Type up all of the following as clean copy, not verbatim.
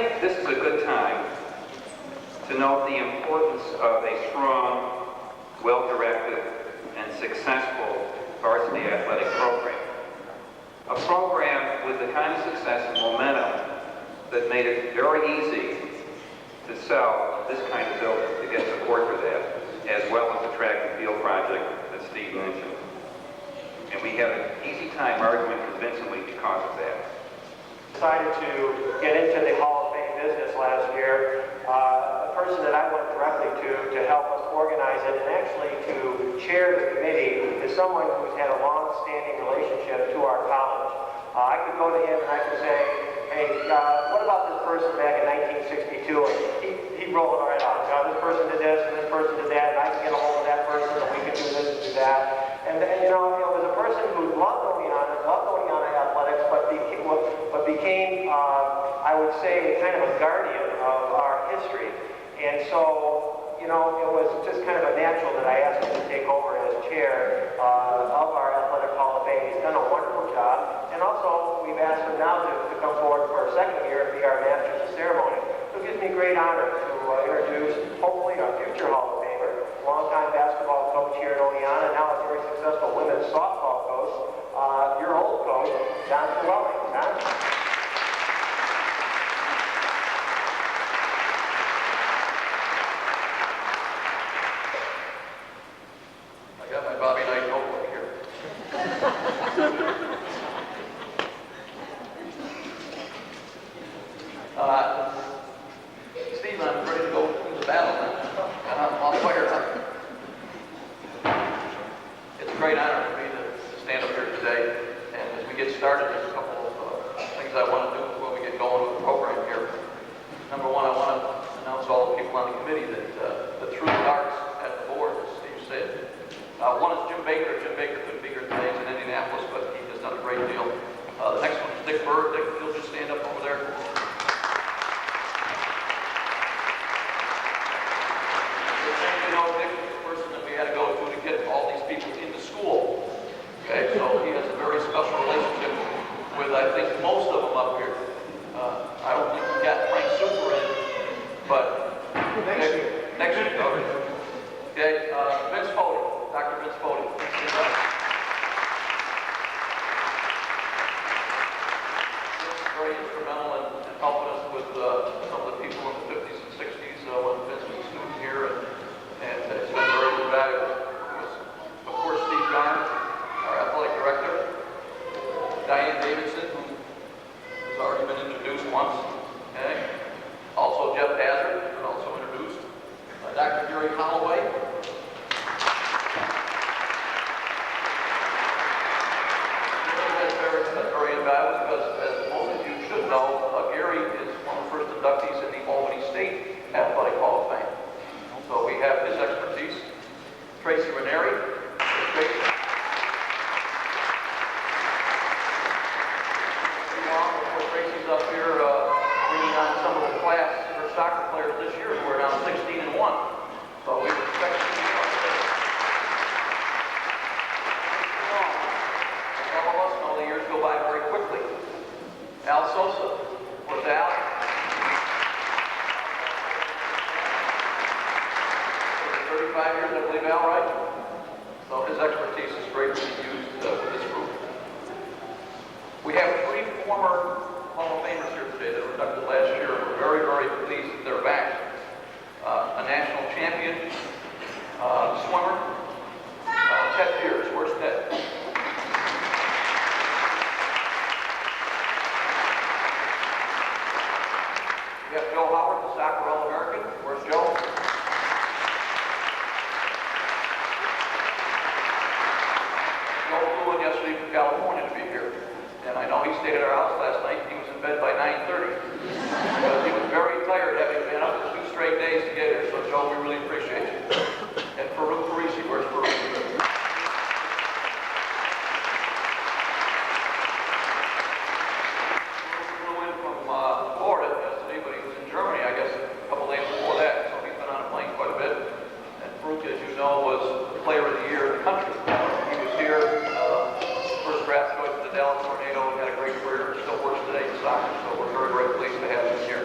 think this is a good time to note the importance of a strong, well-directed, and successful varsity athletic program. A program with the kind of success and momentum that made it very easy to sell this kind of building, to get support for that, as well as the track and field project that Steve mentioned. And we had an easy time arguing convincingly because of that. Decided to get into the Hall of Fame business last year. The person that I went directly to help us organize it and actually to chair the committee is someone who's had a long-standing relationship to our college. I could go to him and I could say, hey, what about this person back in 1962? And he'd roll it right out. This person did this and this person did that, and I can get a hold of that person and we can do this and do that. And you know, it was a person who loved Oneonta athletics, but became, I would say, kind of a guardian of our history. And so, you know, it was just kind of a natural that I asked him to take over as chair of our Athletic Hall of Fame. He's done a wonderful job. And also, we've asked him now to come forward for a second year and be our Masters of Ceremony. So it gives me great honor to introduce, hopefully, our future Hall of Famer, longtime basketball coach here at Oneonta, now a very successful women's softball coach, your old coach, John Llewellyn. John? I got my Bobby Knight notebook here. Steve, I'm ready to go through the battle now, and I'm on fire. It's a great honor for me to stand up here today, and as we get started, there's a couple of things I want to do before we get going with the program here. Number one, I want to announce all the people on the committee that threw the darts at the board, as Steve said. One is Jim Baker. Jim Baker couldn't be here today. He's in Indianapolis, but he has done a great deal. The next one is Dick Bird. Dick, you'll just stand up over there. Dick was the person that we had to go to get all these people into school. Okay, so he has a very special relationship with, I think, most of them up here. I don't think we got Frank Super in, but next year. Okay, Vince Fody, Dr. Vince Fody. He's very instrumental in helping us with some of the people in the 50s and 60s when Vince was a student here, and it's been very valuable. Of course, Steve Garth, our athletic director, Diane Davidson, who has already been introduced once, okay? Also Jeff Hazard, who's been also introduced, Dr. Gary Holloway. That's very invaluable because, as most of you should know, Gary is one of the first inductees in the Albany State Athletic Hall of Fame. So we have his expertise. Tracy Ranieri. Tracy's up here bringing on some of the class for soccer players this year who are now 16-1. So we expect to see all of us know the years go by very quickly. Al Sosa. What's Al? 35 years, I believe, Al, right? So his expertise is greatly used with this group. We have 3 former Hall of Famers here today that were inducted last year. We're very, very pleased that they're back. A national champion, swimmer, Ted Pierce. Where's Ted? We have Joe Howard, the soccer All-American. Where's Joe? Joe flew in yesterday from California to be here. And I know he stayed at our house last night. He was in bed by 9:30 because he was very tired having been up for 2 straight days to get here. So, Joe, we really appreciate you. And Farouk Parisi, where's Farouk? Flew in from Florida yesterday, but he was in Germany, I guess, a couple days before that. So he's been on a plane quite a bit. And Farouk, as you know, was the player of the year in the country. He was here, first draft choice of the Dallas Tornado, and had a great career. Still works today in soccer, so we're very, very pleased to have him here.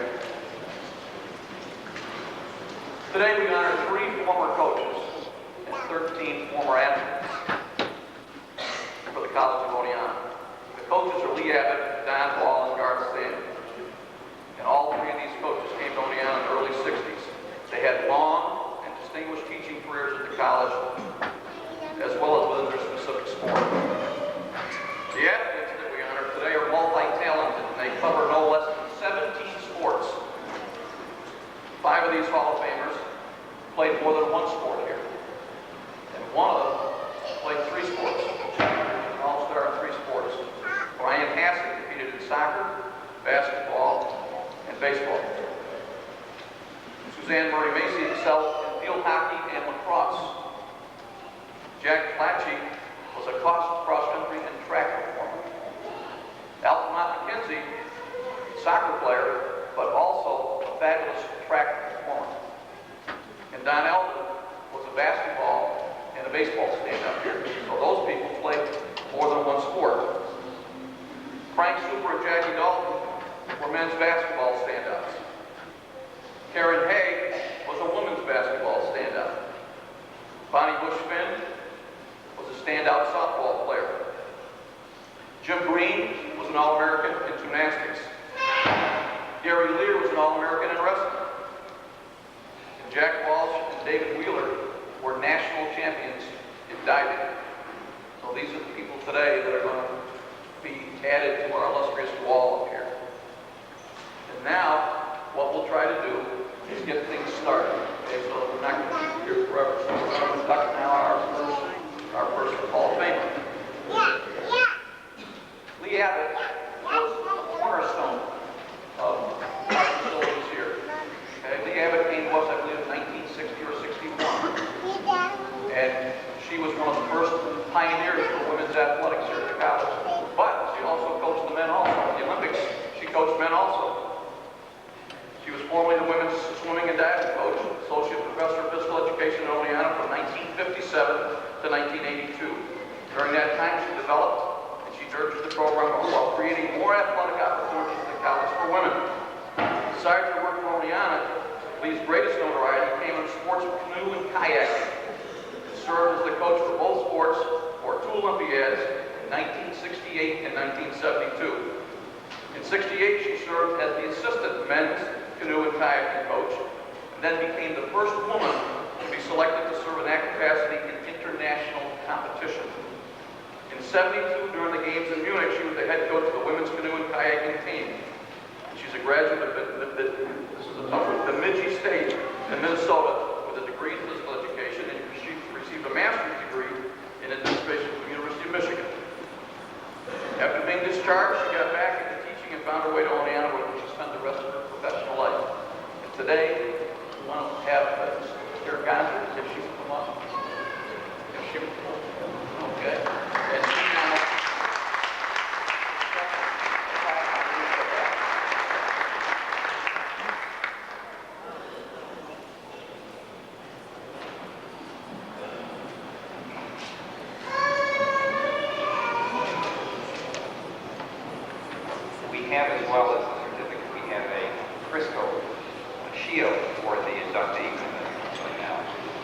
Today we honor 3 former coaches and 13 former athletes for the College of Oneonta. The coaches are Abbott, Don, Walsh, and Garth, Stam. And all 3 of these coaches came to Oneonta in the early 60s. They had long and distinguished teaching careers at the college, as well as within their specific sport. The athletes that we honor today are multi-talented, and they cover no less than 17 sports. 5 of these Hall of Famers played more than 1 sport here. And 1 of them played 3 sports. An all-star in 3 sports. Bryan Hassett competed in soccer, basketball, and baseball. Susanne Masi excelled in field hockey and lacrosse. Callaci was a cross-country and track performer. Altamont McKenzie, soccer player, but also a fabulous track performer. And Albin was a basketball and a baseball stand-up here. So those people played more than 1 sport. Frank Super and Jackie Dalton were men's basketball stand-ups. Haag was a women's basketball stand-up. Busch-Finn was a standout softball player. Jim Green was an All-American in gymnastics. Lehr was an All-American in wrestling. And Jack Walsh and David Wheeler were national champions in diving. So these are the people today that are going to be added to our illustrious wall up here. And now, what we'll try to do is get things started. Okay, so we're not going to be here forever. So we're going to induct now our first Hall of Famer. Abbott was a cornerstone of our facilities here. Okay, Abbott came to us, I believe, in 1960 or 61. And she was one of the first pioneers for women's athletics here at the college. But she also coached the men also. At the Olympics, she coached men also. She was formerly the women's swimming and diving coach, associate professor of physical education at Oneonta from 1957 to 1982. During that time, she developed and she nurtured the program while creating more athletic opportunities at the college for women. Besides her work for Oneonta, Lee's greatest notoriety came in sports canoe and kayaking. She served as the coach for both sports for 2 Olympiads in 1968 and 1972. In 68, she served as the assistant men's canoe and kayaking coach, and then became the first woman to be selected to serve in that capacity in international competition. In 72, during the games in Munich, she was the head coach of the women's canoe and kayaking team. She's a graduate of the Bemidji State in Minnesota with a degree in physical education, and she received a master's degree in administration from the University of Michigan. After being discharged, she got back into teaching and found her way to Oneonta, where she spent the rest of her professional life. And today, we want to have Mr. Garth, if she would come up. If she would come up. Okay. And she now... As well as the certificate, we have a Crisco shield for the inductees right now.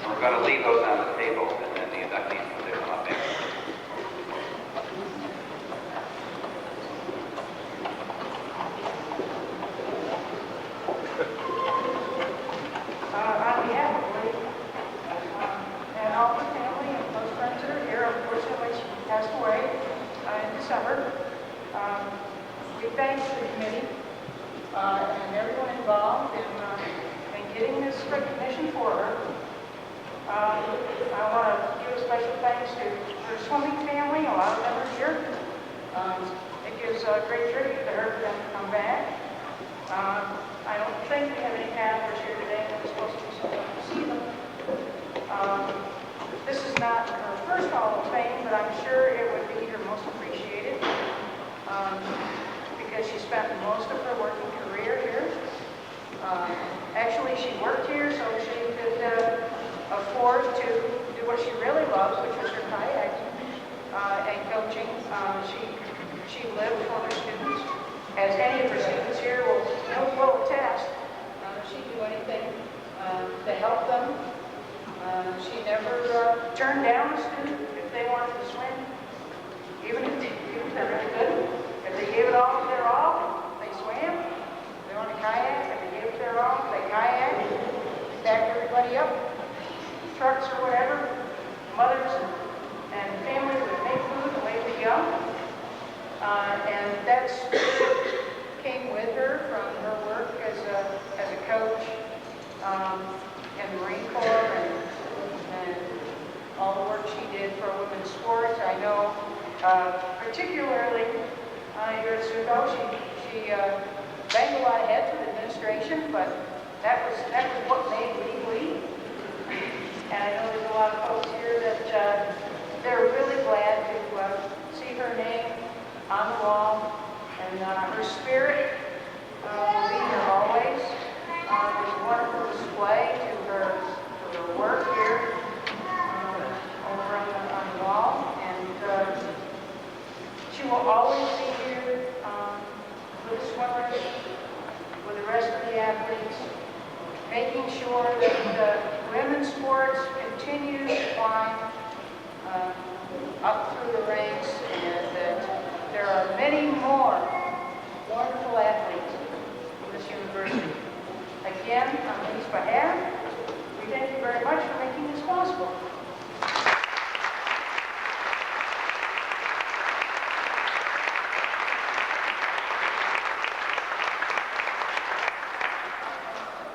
And we're going to leave those on the table, and then the inductees will come up after. On behalf of Lee and all the family and close friends that are here, unfortunately she passed away in December. We thank the committee and everyone involved in getting this recognition for her. I want to give a special thanks to her swimming family. A lot of them are here. It gives a great tribute to her for them to come back. I don't think we have any paddlers here today, and we're supposed to be so glad to see them. This is not her first Hall of Fame, but I'm sure it would be her most appreciated. Because she spent most of her working career here. Actually, she worked here so she could afford to do what she really loves, which was her kayaking and coaching. She lived for her students, as any of her students here will attest. She'd do anything that help them. She never turned down a student if they wanted to swim, even if they're really good. If they gave it all their all, they swam. If they want to kayak, if they gave it their all, they kayak. Stacked everybody up, trucks or whatever. Mothers and families would make food and away we go. And that's came with her from her work as a coach in the Marine Corps and all the work she did for women's sports. I know particularly here at SUNY, she banged a lot of heads with administration, but that was what made me lead. And I know there's a lot of folks here that they're really glad to see her name on the wall, and her spirit will be here always. There's a wonderful display to her work here over on the wall, and she will always be here with the swimmers, with the rest of the athletes, making sure that women's sports continue to climb up through the ranks, and that there are many more wonderful athletes in this university. Again, on Lee's behalf, we thank you very much for making this possible.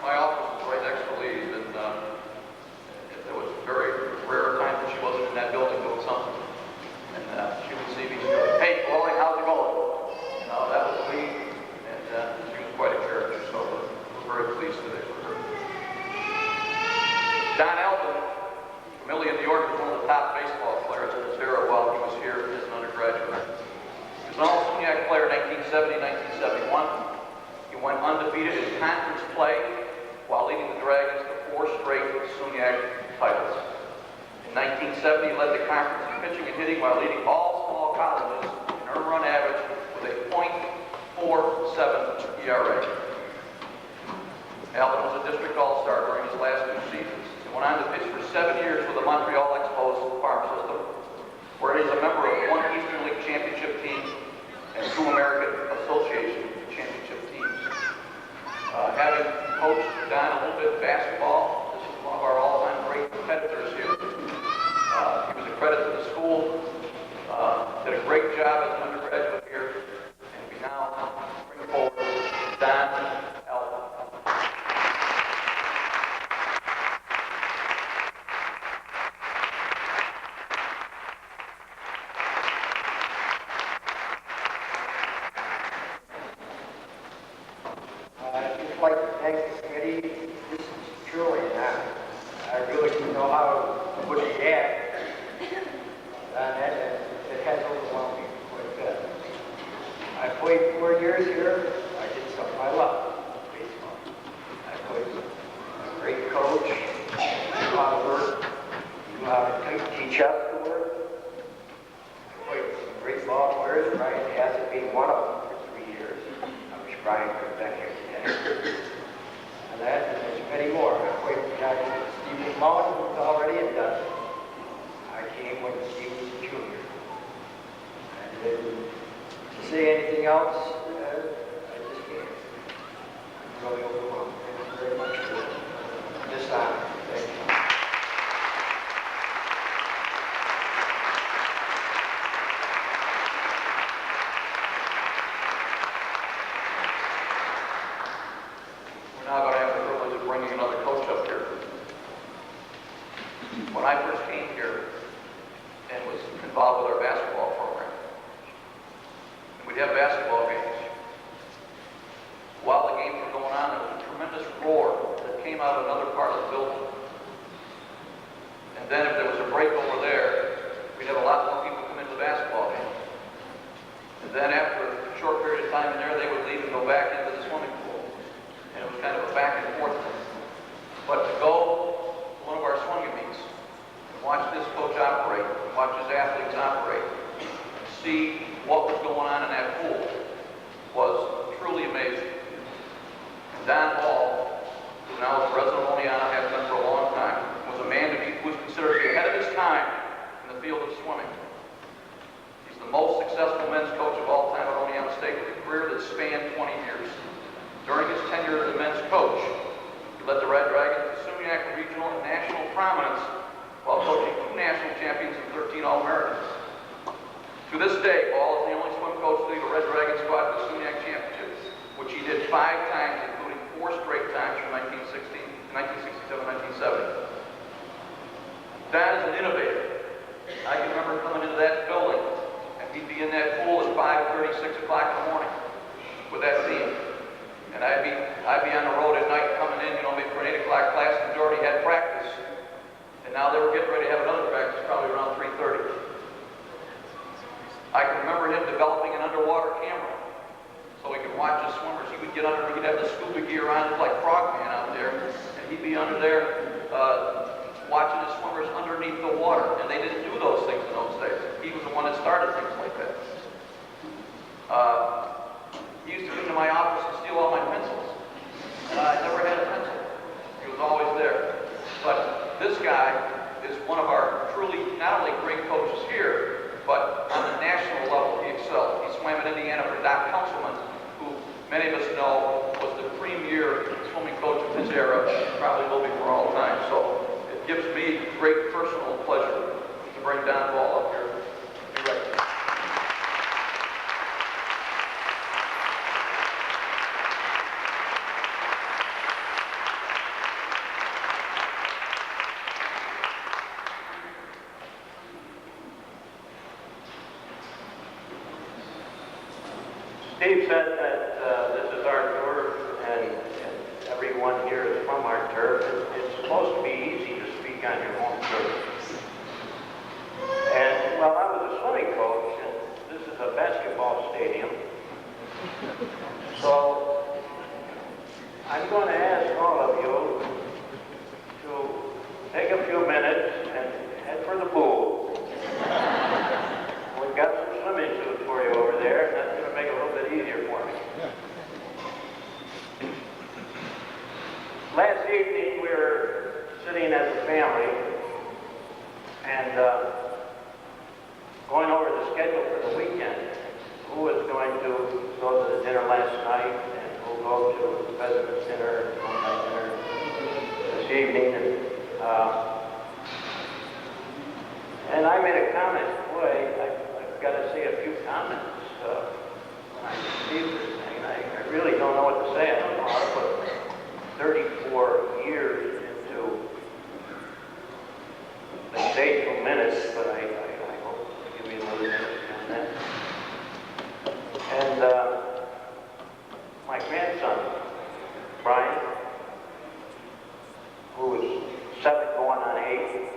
My office was right next to Lee's, and there was very rare times that she wasn't in that building doing something. And she would see me, she'd go, "Hey, Wally, how's it going?" You know, that was Lee, and she was quite a character, so we're very pleased today for her. Don Albin, from Ely, New York, was one of the top baseball players in his era while he was here as an undergraduate. He was an All-SUNY player in 1970, 1971. He went undefeated in conference play while leading the Dragons to 4 straight SUNY titles. In 1970, he led the conference in pitching and hitting while leading all small colleges in earned run average with a .47 ERA. Albin was a district all-star during his last 2 seasons and went on to pitch for 7 years with the Montreal Expos farm system, where he is a member of 1 Eastern League championship team and 2 American Association championship teams. Having coached Don a little bit in basketball, this is one of our all-time great competitors here. He was a credit to the school, did a great job as an undergraduate here, and we now bring forward Don Albin. I'd just like to thank the committee. This is truly an honor. I really didn't know how to put it yet. It has overwhelmed me quite a bit. I played 4 years here. I did something I love, baseball. I played with a great coach, knew how to work, knew how to teach us to work. I played with some great ball players, Bryan Hassett being one of them for 3 years. I wish Bryan could have been here today. And there's many more. I played with guys like Steve McMullen, who's already in Induction. I came when Steve was a junior. And to say anything else, I just can't. I'm really overwhelmed. Thank you very much for this honor. Thank you. We're now going to have the privilege of bringing another coach up here. When I first came here and was involved with our basketball program, we'd have basketball games. While the games were going on, there was a tremendous roar that came out of another part of the building. And then if there was a break over there, we'd have a lot more people come into the basketball game. And then after a short period of time in there, they would leave and go back into the swimming pool. And it was kind of a back and forth thing. But to go to one of our swimming meets and watch this coach operate, and watch his athletes operate, and see what was going on in that pool was truly amazing. And Don Hall, who now is president of Oneonta, has been for that spanned 20 years. During his tenure as the men's coach, he led the Red Dragons to SUNY regional and national prominence while coaching 2 national champions and 13 All-Americans. To this day, Ball is the only swim coach to lead a Red Dragon squad to the SUNY championships, which he did 5 times, including 4 straight times from 1967-1970. Don is an innovator. I can remember coming into that building, and he'd be in that pool at 5:30, 6 o'clock in the morning with that team. And I'd be on the road at night coming in, maybe for an 8 o'clock class, the majority had practice. And now they were getting ready to have another practice, probably around 3:30. I can remember him developing an underwater camera so he could watch the swimmers. He would get under, he'd have the scuba gear on, like Frogman out there, and he'd be under there watching the swimmers underneath the water. And they didn't do those things in those days. He was the one that started things like that. He used to come to my office and steal all my pencils. And I never had a pencil. He was always there. But this guy is one of our truly, not only great coaches here, but on the national level, he excelled. He swam in Indiana for Doc Councilman, who many of us know was the premier swimming coach of his era, probably will be for all time. So it gives me great personal pleasure to bring Don Ball up here. Be ready. Steve said that this is our turf, and everyone here is from our turf. It's supposed to be easy to speak on your home turf. And, well, I was a swimming coach, and this is a basketball stadium. So, I'm going to ask all of you to take a few minutes and head for the pool. We've got some swimming suits for you over there, and that's going to make it a little bit easier for me. Last evening, we were sitting as a family and going over the schedule for the weekend. Who was going to go to the dinner last night, and who'll go to the President's dinner and home dinner this evening. And I made a comment, boy, I've got to say a few comments when I received this thing. I really don't know what to say. I don't know how to put 34 years into, they say 2 minutes, but I hope to give you another minute on that. And my grandson, Bryan, who was 7 going on 8,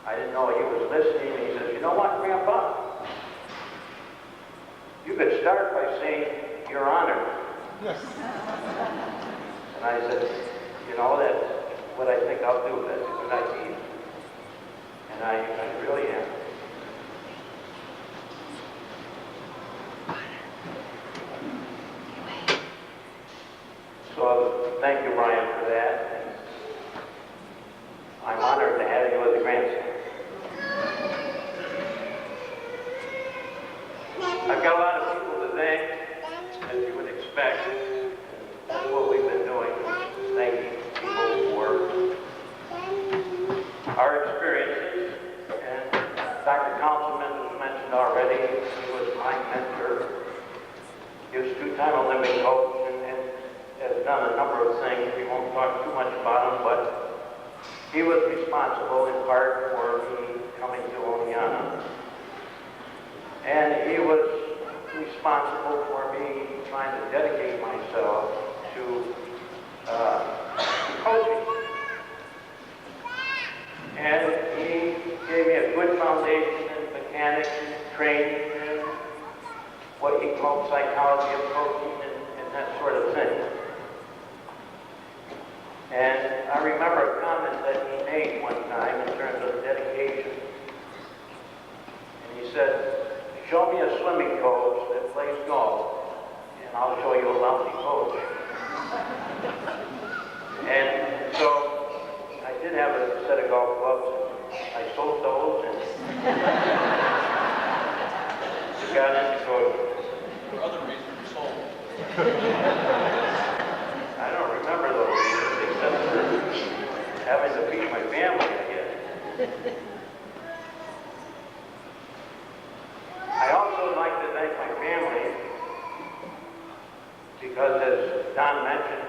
I didn't know he was listening, and he says, you know what, Grandpa? You could start by saying, Your Honor. Yes. And I said, that's what I think I'll do. That's a good idea. And I really am. So thank you, Bryan, for that. And I'm honored to have you as a grandson. I've got a lot of people to thank, as you would expect. That's what we've been doing, thanking people for our experiences. And Dr. Councilman was mentioned already. He was my mentor. He was 2-time Olympic coach and has done a number of things. We won't talk too much about him, but he was responsible in part for me coming to Oneonta. And he was responsible for me trying to dedicate myself to coaching. And he gave me a good foundation in mechanics and training and what he called psychology of coaching and that sort of thing. And I remember a comment that he made one time in terms of dedication. And he said, show me a swimming coach that plays golf, and I'll show you a lousy coach. And so I did have a set of golf clubs. I sold those and got into coaching. For other reasons, you sold I don't remember those reasons except for having to feed my family again. I also would like to thank my family because, as Don mentioned,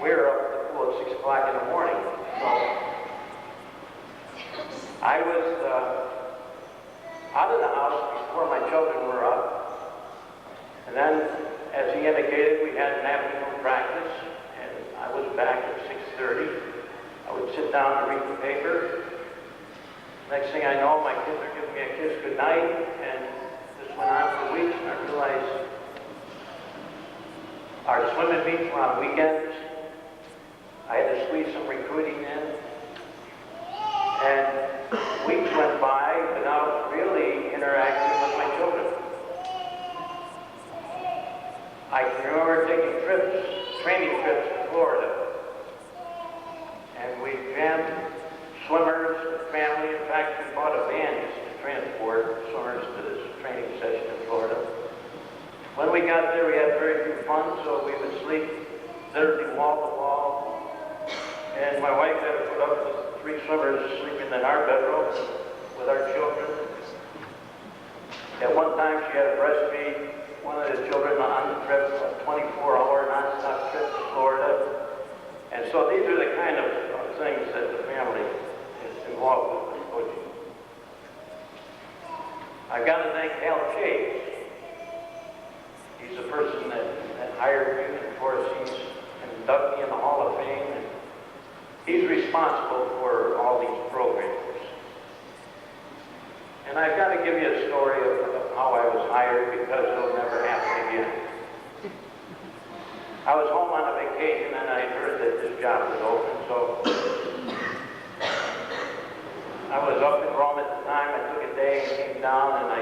we're up at the pool at 6 o'clock in the morning. So I was out of the house before my children were up. And then, as he indicated, we had an afternoon practice, and I was back at 6:30. I would sit down and read the paper. Next thing I know, my kids are giving me a kiss goodnight, and this went on for weeks, and I realized our swimming meets were on weekends. I had to squeeze some recruiting in, and weeks went by without really interacting with my children. I can remember taking training trips to Florida, and we jammed swimmers and family. In fact, we bought a van just to transport swimmers to this training session in Florida. When we got there, we had very few funds, so we would sleep literally wall to wall. And my wife had to put up with 3 swimmers sleeping in our bedroom with our children. At one time, she had to breastfeed one of the children on the trip, a 24-hour non-stop trip to Florida. And so these are the kind of things that the family is involved with coaching. I've got to thank Hal Chase. He's the person that hired me, and of course he's an inductee in the Hall of Fame, and he's responsible for all these programs. And I've got to give you a story of how I was hired because it'll never happen again. I was home on a vacation and I heard that this job was open, so I was up in Rome at the time. I took a day and came down and I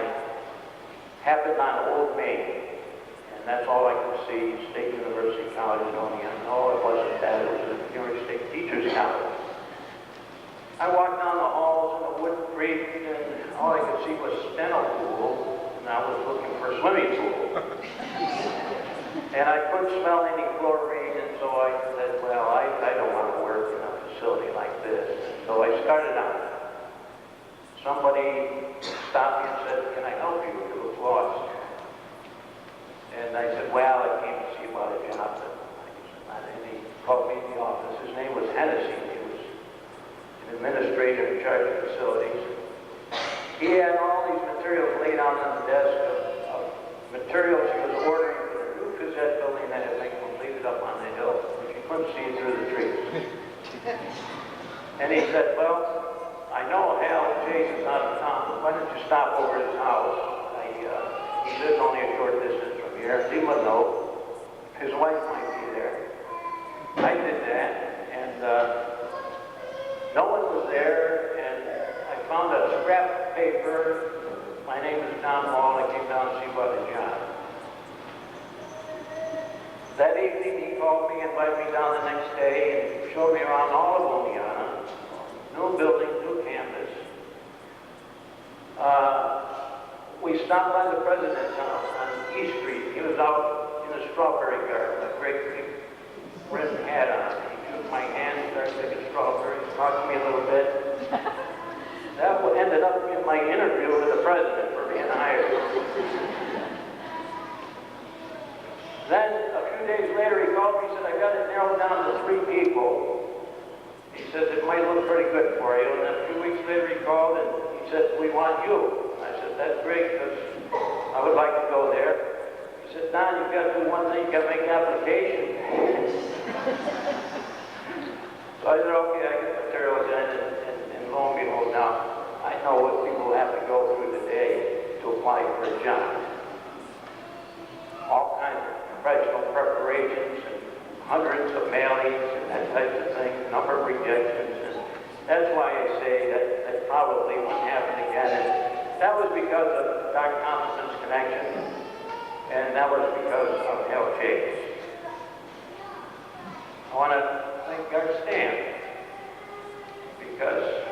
happened on Old Main. And that's all I could see, State University College in Oneonta. No, it wasn't that, it was the New York State Teachers College. I walked down the halls in the wood creek and all I could see was steno pool, and I was looking for a swimming pool. And I couldn't smell any chlorine, and so I said, well, I don't want to work in a facility like this. So I started out. Somebody stopped me and said, can I help you? You look lost. And I said, well, I came to see about a job. And he called me in the office. His name was Hennessy. He was an administrator in charge of facilities. He had all these materials laid out on the desk of materials he was ordering for the new Gazette building that had been completed up on the hill, which you couldn't see through the trees. And he said, well, I know Hal Chase is out of town, but why don't you stop over at his house? He lives only a short distance from here. Leave him a note. His wife might be there. I did that, and no one was there, and I found a scrap of paper. My name is Tom Hall. I came down to see about a job. That evening, he called me, invited me down the next day, and showed me around all of Oneonta. New building, new campus. We stopped by the president's house on East Street. He was out in a strawberry garden, a great big red hat on. He shook my hand, started picking strawberries, talked to me a little bit. That ended up in my interview with the president for being hired. Then, a few days later, he called me and said, I got it narrowed down to 3 people. He said, it might look pretty good for you. And then a few weeks later, he called and he said, we want you. I said, that's great, because I would like to go there. He said, Don, you've got to do one thing, you've got to make an application. So I said, okay, I get materials in, and lo and behold, now, I know what people have to go through today to apply for a job. All kinds of professional preparations, and hundreds of mailings, and that type of thing, number of rejections. And that's why I say that probably won't happen again. And that was because of Dr. Thompson's connection, and that was because of Hal Chase. I want to thank Garth Stam, because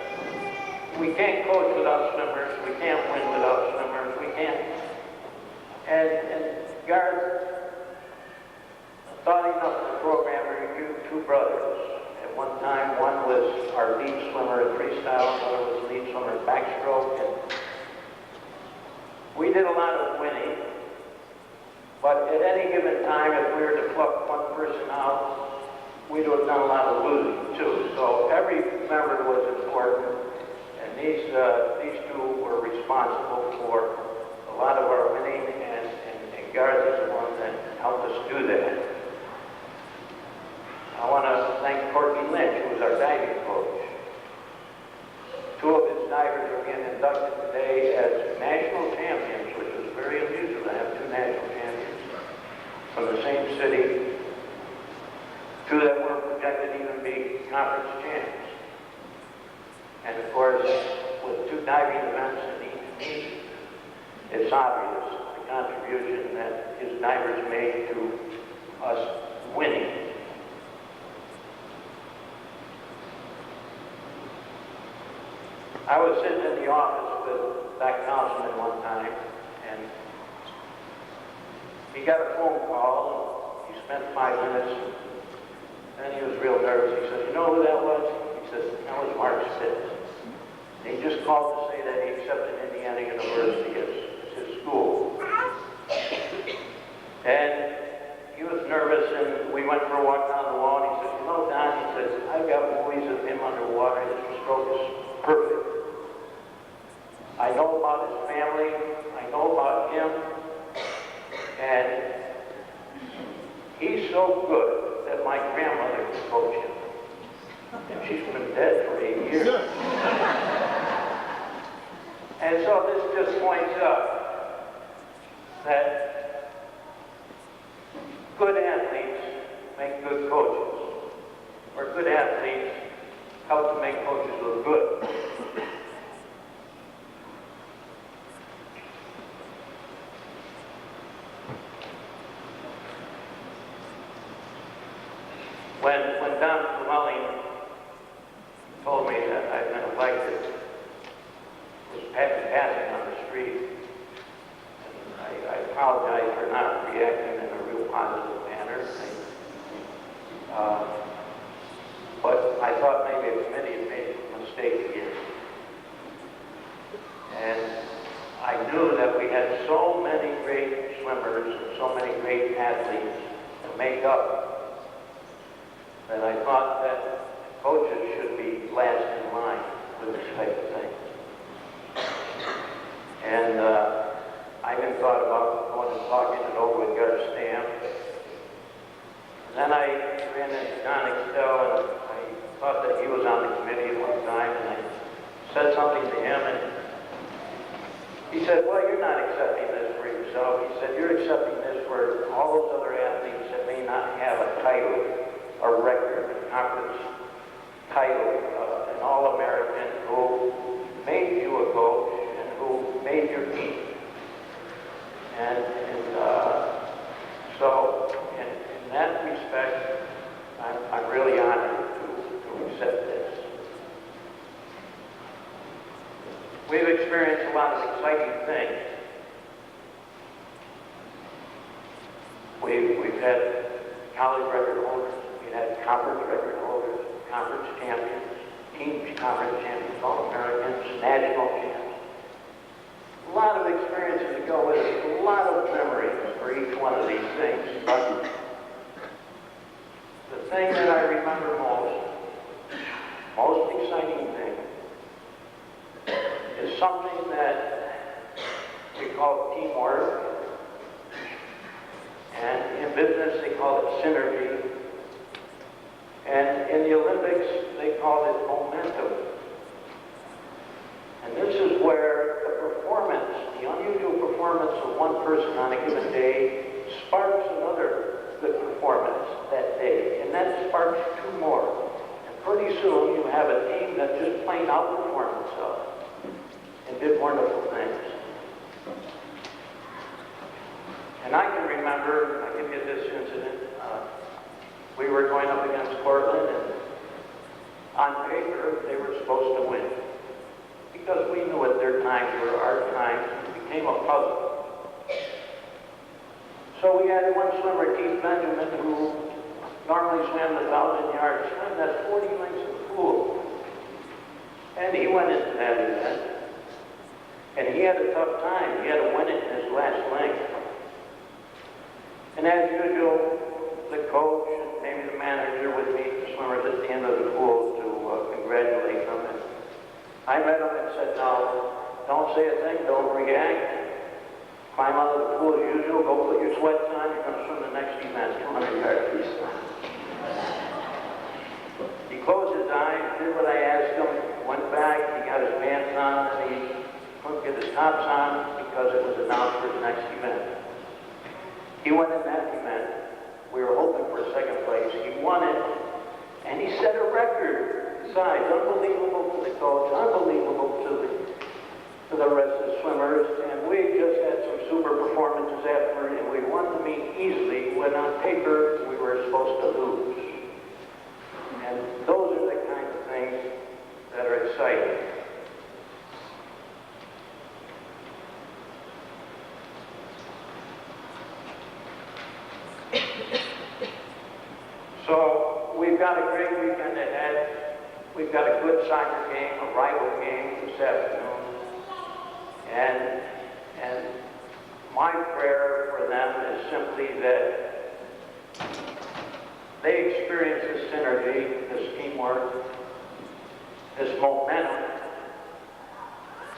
we can't coach without swimmers, we can't win without swimmers, we can't. And Garth thought enough of the program to recruit two brothers. At one time, one was our lead swimmer in freestyle, another was lead swimmer in backstroke. And we did a lot of winning, but at any given time, if we were to pluck one person out, we'd have done a lot of losing too. So every member was important, and these two were responsible for a lot of our winning, and Garth is the one that helped us do that. I want to thank Courtney Lynch, who was our diving coach. Two of his divers are being inducted today as national champions, which was very unusual to have two national champions from the same city. Two that were projected to even be conference champions. And of course, with two diving events in each meet, it's obvious the contribution that his divers made to us winning. I was sitting in the office with that councilman one time, and he got a phone call, and he spent 5 minutes, and he was real nervous. He said, "You know who that was?" He said, "That was Mark Stitt." And he just called to say that he accepted Indiana University as his school. And he was nervous, and we went for a walk down the wall, and he said, "You know, Don," he said, "I've got movies of him underwater, and his stroke is perfect. I know about his family, I know about him, and he's so good that my grandmother can coach him. And she's been dead for 8 years." And so this just points out that good athletes make good coaches, or good athletes help to make coaches look good. When Don Llewellyn told me that I'd been elected, was passing on the street, and I apologize for not reacting in a real positive manner. But I thought maybe the committee had made a mistake again. And I knew that we had so many great swimmers and so many great athletes to make up, that I thought that coaches should be last in line with this type of thing. And I even thought about going and talking it over with Garth Stam. And then I ran into John Excel, and I thought that he was on the committee at one time, and I said something to him, and he said, "Well, you're not accepting this for yourself." He said, "You're accepting this for all those other athletes that may not have a title, a record, a conference title, an All-American who made you a coach and who made your team." And so in that respect, I'm really honored to accept this. We've experienced a lot of exciting things. We've had college record holders, we've had conference record holders, conference champions, team conference champions, All-Americans, national champions. A lot of experiences to go with it, a lot of memories for each one of these things. But the thing that I remember most exciting thing, is something that we call teamwork, and in business they call it synergy, and in the Olympics they call it momentum. And this is where the performance, the unusual performance of one person on a given day sparks another good performance that day, and that sparks two more. And pretty soon you have a team that just plain outperformed itself and did wonderful things. And I can remember, I'll give you this incident. We were going up against Portland, and on paper they were supposed to win, because we knew what their times were, our times. It became a puzzle. So we had one swimmer, Keith Benjamin, who normally swam the 1,000-yard swim. That's 40 lengths of pool. And he went into that event. And he had a tough time. He had to win it in his last length. And as usual, the coach and maybe the manager would meet the swimmers at the end of the pool to congratulate them. And I met him and said, "No, don't say a thing, don't react. Climb out of the pool as usual, go put your sweats on, you're going to swim the next event, 200-yard freestyle." He closed his eyes, did what I asked him, went back, he got his pants on, and he couldn't get his tops on because it was announced for his next event. He went in that event. We were hoping for second place. He won it, and he set a record. Besides, unbelievable to the coach, unbelievable to the rest of the swimmers, and we just had some super performances after, and we won the meet easily when on paper we were supposed to lose. And those are the kinds of things that are exciting. So we've got a great weekend ahead. We've got a good soccer game, a rival game this afternoon. And my prayer for them is simply that they experience this synergy, this teamwork, this momentum,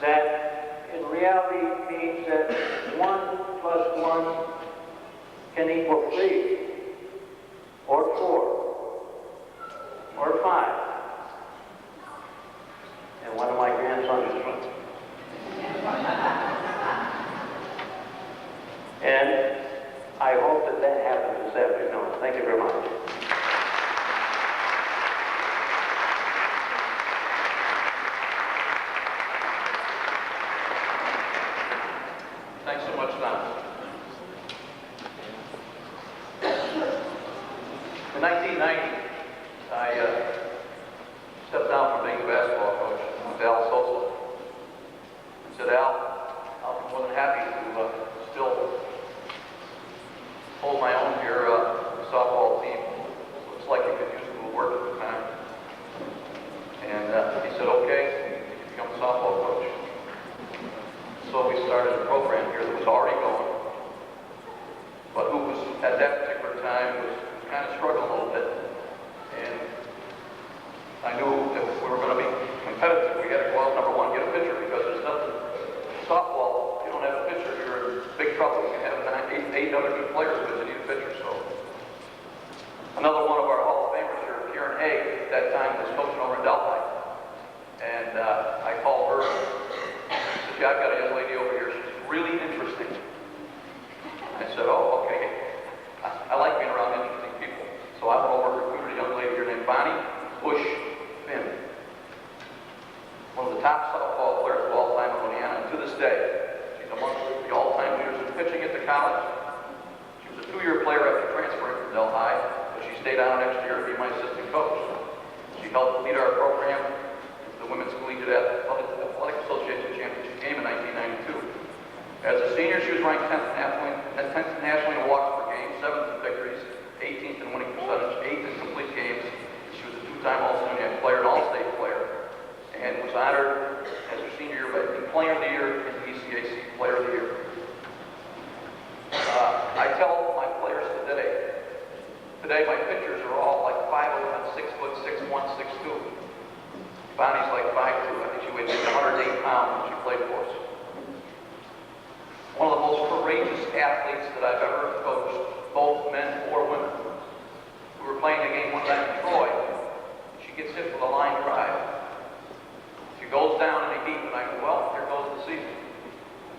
that in reality means that 1 + 1 can equal 3, or 4, or 5. And one of my grandsons is one. And I hope that that happens this afternoon. Thank you very much. Thanks so much, Stam. In 1990, I stepped down from being a basketball coach with Al Sosa. I said, "Al, I'll be more than happy to still hold my own here softball team. Looks like you could use a little work at the time." And he said, "Okay, you can become a softball coach." So we started a program here that was already going, but who was at that particular time was kind of struggling a little bit. And I knew that if we were going to be competitive, we had to go out, number one, get a pitcher, because there's nothing, softball, if you don't have a pitcher, you're in big trouble. You can have 8 other good players, but you need a pitcher. So another one of our Hall of Famers here, Karen Haag, at that time was coaching over in Dalton. And I called her and said, "Yeah, I've got a young lady over here. She's really interesting." I said, "Oh, okay. I like being around interesting people." So I went over and recruited a young lady here named Busch-Finn, one of the top softball players of all time in Oneonta. And to this day, she's among the all-time leaders in pitching at the college. She was a 2-year player after transferring from Del High, but she stayed on next year to be my assistant coach. She helped lead our program, the Women's Collegiate Athletic Association Championship game in 1992. As a senior, she was ranked 10th nationally in walks per game, 7th in victories, 18th in winning percentage, 8th in complete games. She was a 2-time All-SUNY player and All-State player, and was honored as her senior year by being Player of the Year and ECAC Player of the Year. I tell my players today my pitchers are all like 5'11", 6'6", 1, 6'2". Bonnie's like 5'2". I think she weighed maybe 108 pounds when she played for us. One of the most courageous athletes that I've ever coached, both men or women. We were playing a game one night in Troy. She gets hit with a line drive. She goes down in a heap, and I go, "Well, here goes the season."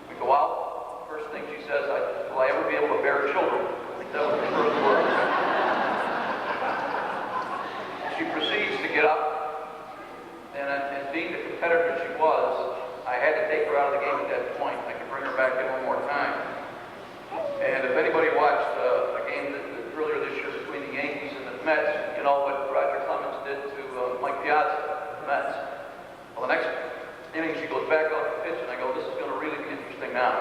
We go out. First thing she says, "Will I ever be able to bear children?" That was her first word. She proceeds to get up, and being the competitor she was, I had to take her out of the game at that point. I could bring her back in one more time. And if anybody watched a game earlier this year between the Yankees and the Mets, you know what Roger Clemens did to Mike Piazza, the Mets. Well, the next inning, she goes back off the pitch, and I go, "This is going to really be interesting now."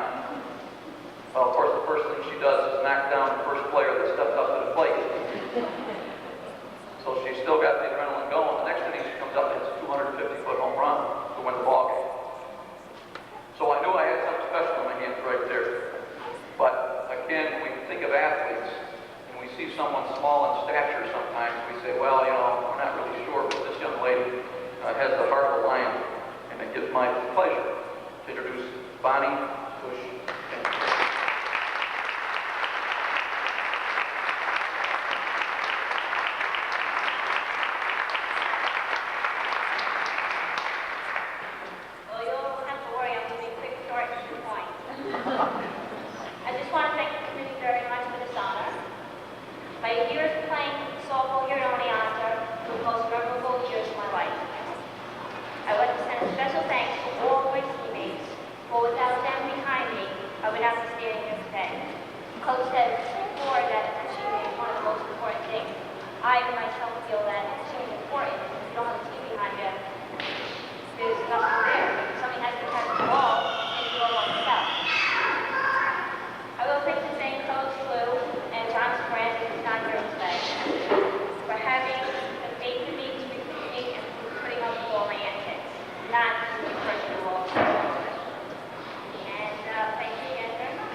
Well, of course, the first thing she does is knock down Coach said before that achievement is one of the most important things. I myself feel that achievement is important. If you don't have a team behind you, there's nothing there. Somebody has to catch the ball and you go on yourself. I will like to thank Coach Lou and John Sprant, who's not here today, for having the faith in me to recruit me and for putting up with all my antics, not to be personal. And thank you again very much.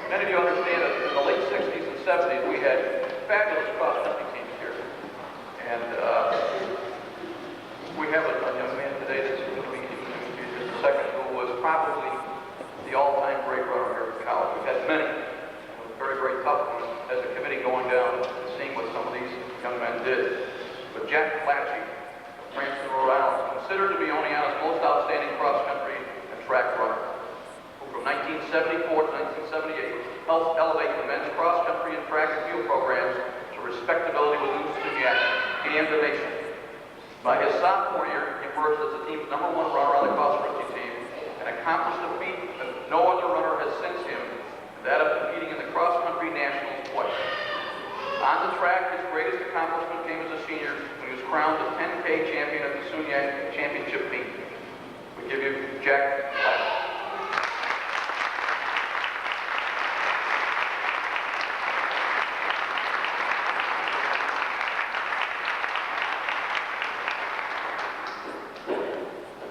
Many of you understand that in the late 60s and 70s, we had fabulous cross-country teams here. And we have a young man today that's going to be his second who was probably the all-time great runner here at college. We've had many. It was very, very tough as a committee going down and seeing what some of these young men did. But Jack Callaci, Cranston, Rhode Island, is considered to be Oneonta's most outstanding cross-country and track runner. 1974 to 1978, helped elevate the men's cross-country and track and field programs to respectability within the SUNY and the nation. By his sophomore year, he emerged as the team's #1 runner on the cross-country team and accomplished a feat that no other runner has since him, that of competing in the cross-country nationals twice. On the track, his greatest accomplishment came as a senior when he was crowned the 10K champion at the SUNY championship meet. We give you Jack Black.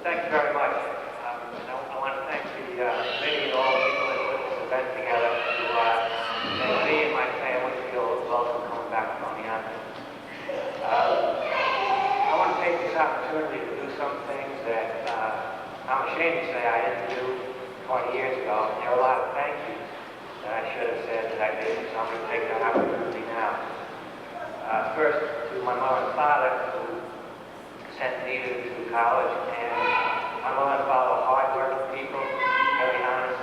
Thank you very much. I want to thank the committee and all the people that put this event together to make me and my family feel welcome coming back to Oneonta. I want to take this opportunity to do some things that I'm ashamed to say I didn't do 20 years ago. There are a lot of thank yous that I should have said that I didn't, so I'm going to take that opportunity now. First, to my mother and father, who sent me to college, and my mother and father are hard-working people, very honest,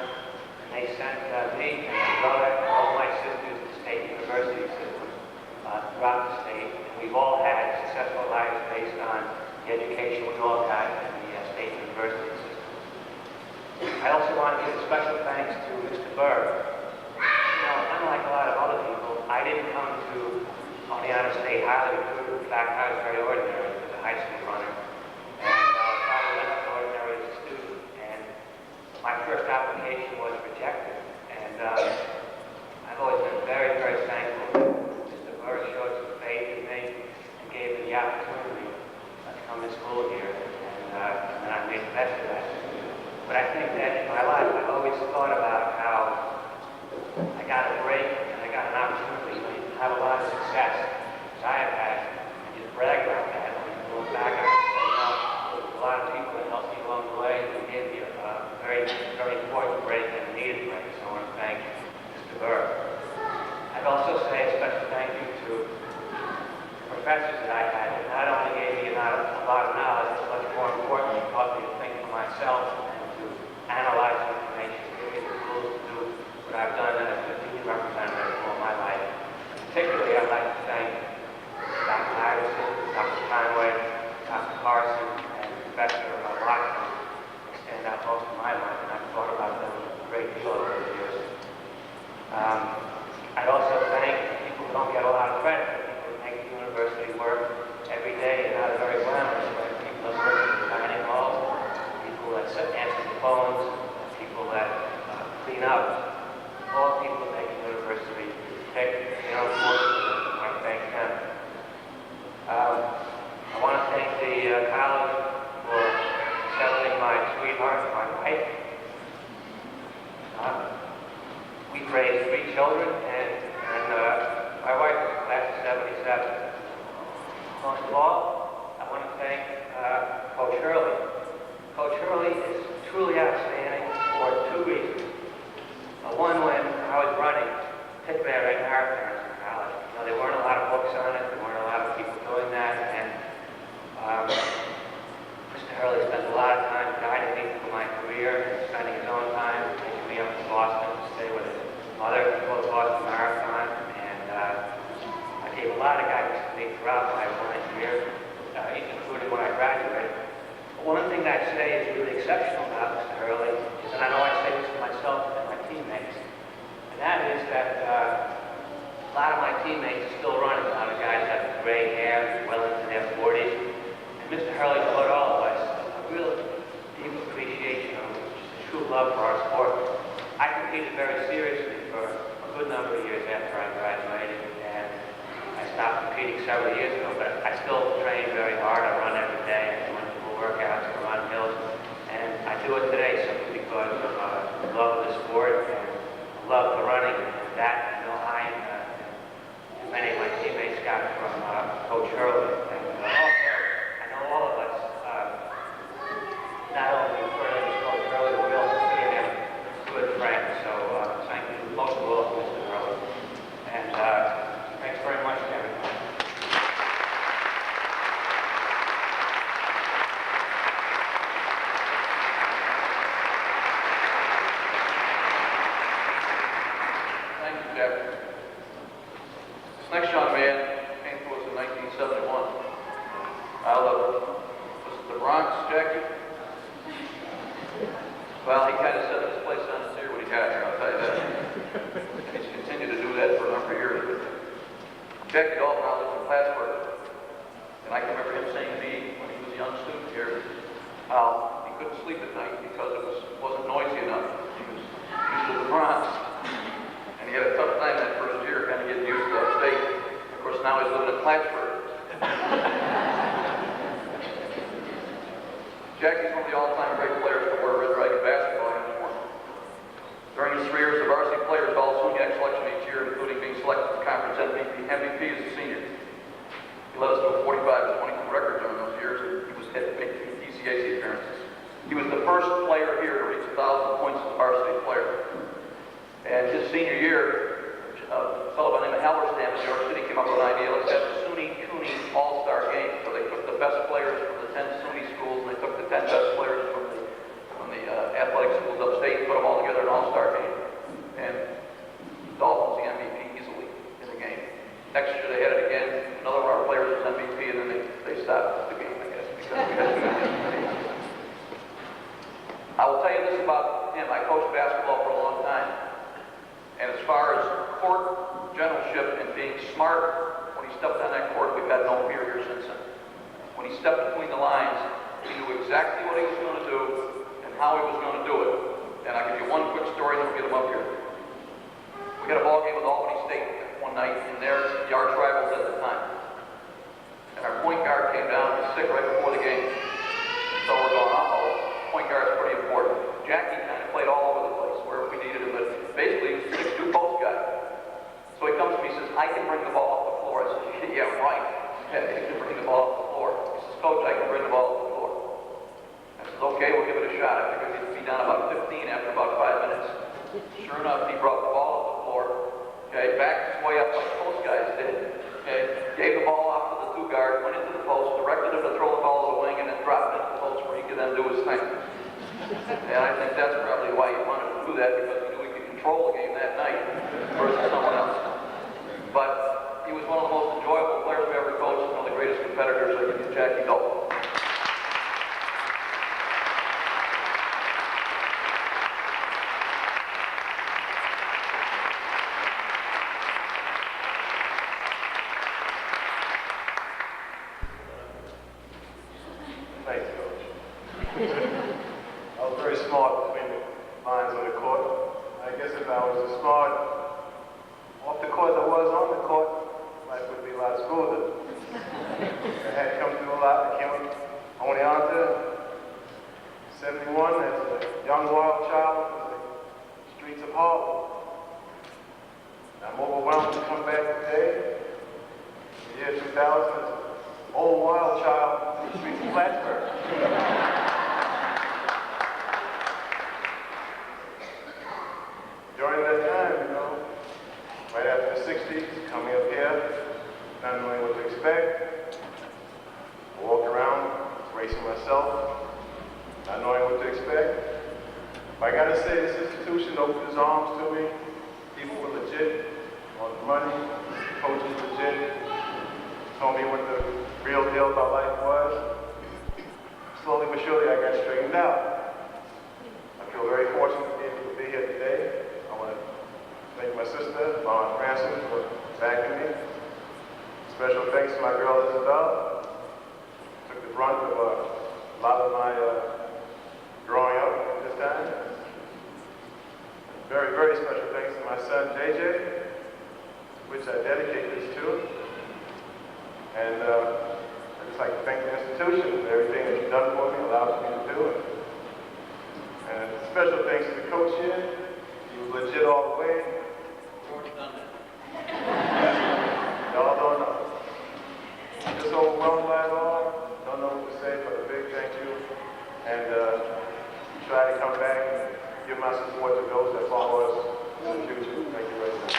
and they sent me and my brother and all my sisters to state university system throughout the state, and we've all had successful lives based on the education we all got in the state university system. I also want to give special thanks to Mr. Burr. You know, unlike a lot of other people, I didn't come to Oneonta State highly recruited. In fact, I was very ordinary as a high school runner. And probably less than ordinary as a student. And my first application was rejected. And I've always been very, very thankful that Mr. Burr showed some faith in me and gave me the opportunity to come to school here. And I made the best of that. But I think that in my life, I've always thought about how I got a break and I got an opportunity to have a lot of success, as I have had, and just brag about that. When you look back, I can say, you know, there's a lot of people that helped me along the way and gave me a very, very important break and a needed break. So I want to thank Mr. Burr. I'd also say a special thank you to the professors that I had that not only gave me a lot of knowledge, but much more importantly, taught me to think for myself and to analyze information, give me the tools to do what I've done as a student representative all my life. Particularly, I'd like to thank Dr. Iverson, Dr. Conway, Dr. Carson, and Professor Lockton, who stand out most of my life, and I've thought about them a great deal over the years. I'd also thank people who don't get a lot of credit, people who make the university work every day and not a very glamorous way. People that work in the dining hall, people that answer the phones, people that clean up, all people that make the university take, you know, I want to thank them. I want to thank the college for settling my sweetheart, my wife. We've raised 3 children, and my wife is class of 77. Most of all, I want to thank Coach Hurley. Coach Hurley is truly outstanding for 2 reasons. One, when I was running, particularly I ran marathons in college. You know, there weren't a lot of books on it. There weren't a lot of people doing that. And Mr. Hurley spent a lot of time guiding me through my career and spending his own time taking me up to Boston to stay with his mother for the Boston Marathon. And I gave a lot of guys to me throughout my year, including when I graduated. But one thing that I say is really exceptional about Mr. Hurley is, and I know I say this to myself and my teammates, and that is that a lot of my teammates are still running. A lot of guys have gray hair, well into their 40s. And Mr. Hurley taught all of us a real deep appreciation of just a true love for our sport. I competed very seriously for a good number of years after I graduated, and I stopped competing several years ago, but I still train very hard. I run every day. I do interval workouts, I run hills, and I do it today simply because of love of the sport and love for running. And that, you know, and many of my teammates got from Coach Hurley. And also, I know all of us, not only refer to Coach Hurley, but we also see him as good friends. So thank you most of all to Mr. Hurley. And thanks very much to everyone. Thank you, Jeff. This next young man came to us in 1971. Out of, was it the Bronx, Jackie? Well, he kind of set this place on its ear when he got here, I'll tell you that. And he's continued to do that for a number of years. Jackie Dalton now lives in Plattsburgh. And I can remember him saying to me when he was a young student here, how he couldn't sleep at night because it wasn't noisy enough. He was used to the Bronx. And he had a tough time that first year kind of getting used to upstate. Of course, now he's living in Plattsburgh. Jackie's one of the all-time great players to wear Red Dragon basketball uniform. During his 3 years of varsity players, all SUNY selection each year, including being selected for conference MVP as a senior. He led us to a 45-22 record during those years, and he was head to make ECAC appearances. He was the first player here to reach 1,000 points as a varsity player. And his senior year, a fellow by the name of Stam in New York City came up with an idea. Let's have a SUNY-CUNY all-star game. So they took the best players from the 10 SUNY schools, and they took the 10 best players from the athletic schools upstate and put them all together in an all-star game. And Dalton was the MVP easily in the game. Next year they had it again. Another of our players was MVP, and then they stopped the game, I guess, because we had too many MVPs. I will tell you this about him. I coached basketball for a long time. And as far as court generalship and being smart, when he stepped on that court, we've had no fear here since then. When he stepped between the lines, he knew exactly what he was going to do and how he was going to do it. And I'll give you one quick story, then we'll get him up here. We had a ball game with Albany State one night, and they're the arch rivals at the time. And our point guard came down and was sick right before the game. So we're going, uh-oh, point guard's pretty important. Jackie kind of played all over the place wherever we needed him, but basically he was a 6'2" post guy. So he comes to me and says, I can bring the ball off the floor. I said, yeah, right. Yeah, you can bring the ball off the floor. He says, Coach, I can bring the ball off the floor. I said, okay, we'll give it a shot. I figured he'd be down about 15 after about 5 minutes. Sure enough, he brought the ball off the floor. Okay, backed his way up like post guys did. Okay, gave the ball off to the 2 guard, went into the post, directed him to throw the ball to the wing, and then dropped it into the post where he could then do his thing. And I think that's probably why he wanted to do that, because he knew he could control the game that night versus someone else. But he was one of the most enjoyable players we ever coached, one of the greatest competitors, I think, is Jackie Dalton. Thanks, Coach. I was very smart between the lines on the court. I guess if I was as smart off the court as I was on the court, life would be a lot smoother. I had come through a lot. I came up Oneonta, 71, as a young wild child from the streets of Haag. I'm overwhelmed to come back today, in the year 2000, as an old wild child from the streets of Plattsburgh. During that time, you know, right after the 60s, coming up here, not knowing what to expect, I walked around, bracing myself, not knowing what to expect. But I gotta say, this institution opened its arms to me. People were legit, on the money, coaches legit, told me what the real deal about life was. Slowly but surely, I got straightened out. I feel very fortunate to be able to be here today. I want to thank my sister, Mom Francis, for backing me. Special thanks to my girl Isabel. Took the brunt of a lot of my growing up at this time. Very, very special thanks to my son JJ, which I dedicate this to. And I'd just like to thank the institution for everything that you've done for me, allows me to do it. And special thanks to the coach here. He was legit all the way. Y'all don't know. I'm just overwhelmed by it all. Don't know what to say, but a big thank you. And try to come back and give my support to those that follow us in the future. Thank you very much.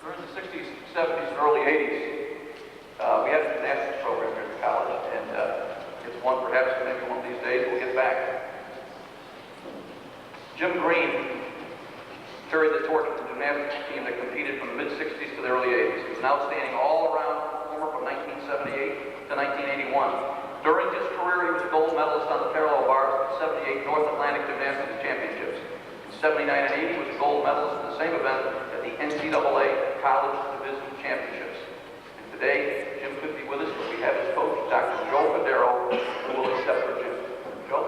During the 60s, 70s, and early 80s, we had a gymnastics program here at the college, and it's one perhaps maybe one of these days we'll get back. Jim Green carried the torch of the gymnastics team that competed from the mid-60s to the early 80s. He was an outstanding all-around performer from 1978 to 1981. During his career, he was a gold medalist on the parallel bars at the 78 North Atlantic Gymnastics Championships. In 79 and 80, he was a gold medalist in the same event at the NCAA College Division Championships. And today, Jim could be with us, but we have his coach, Dr. Joe Federo, who will accept for Jim. Joe?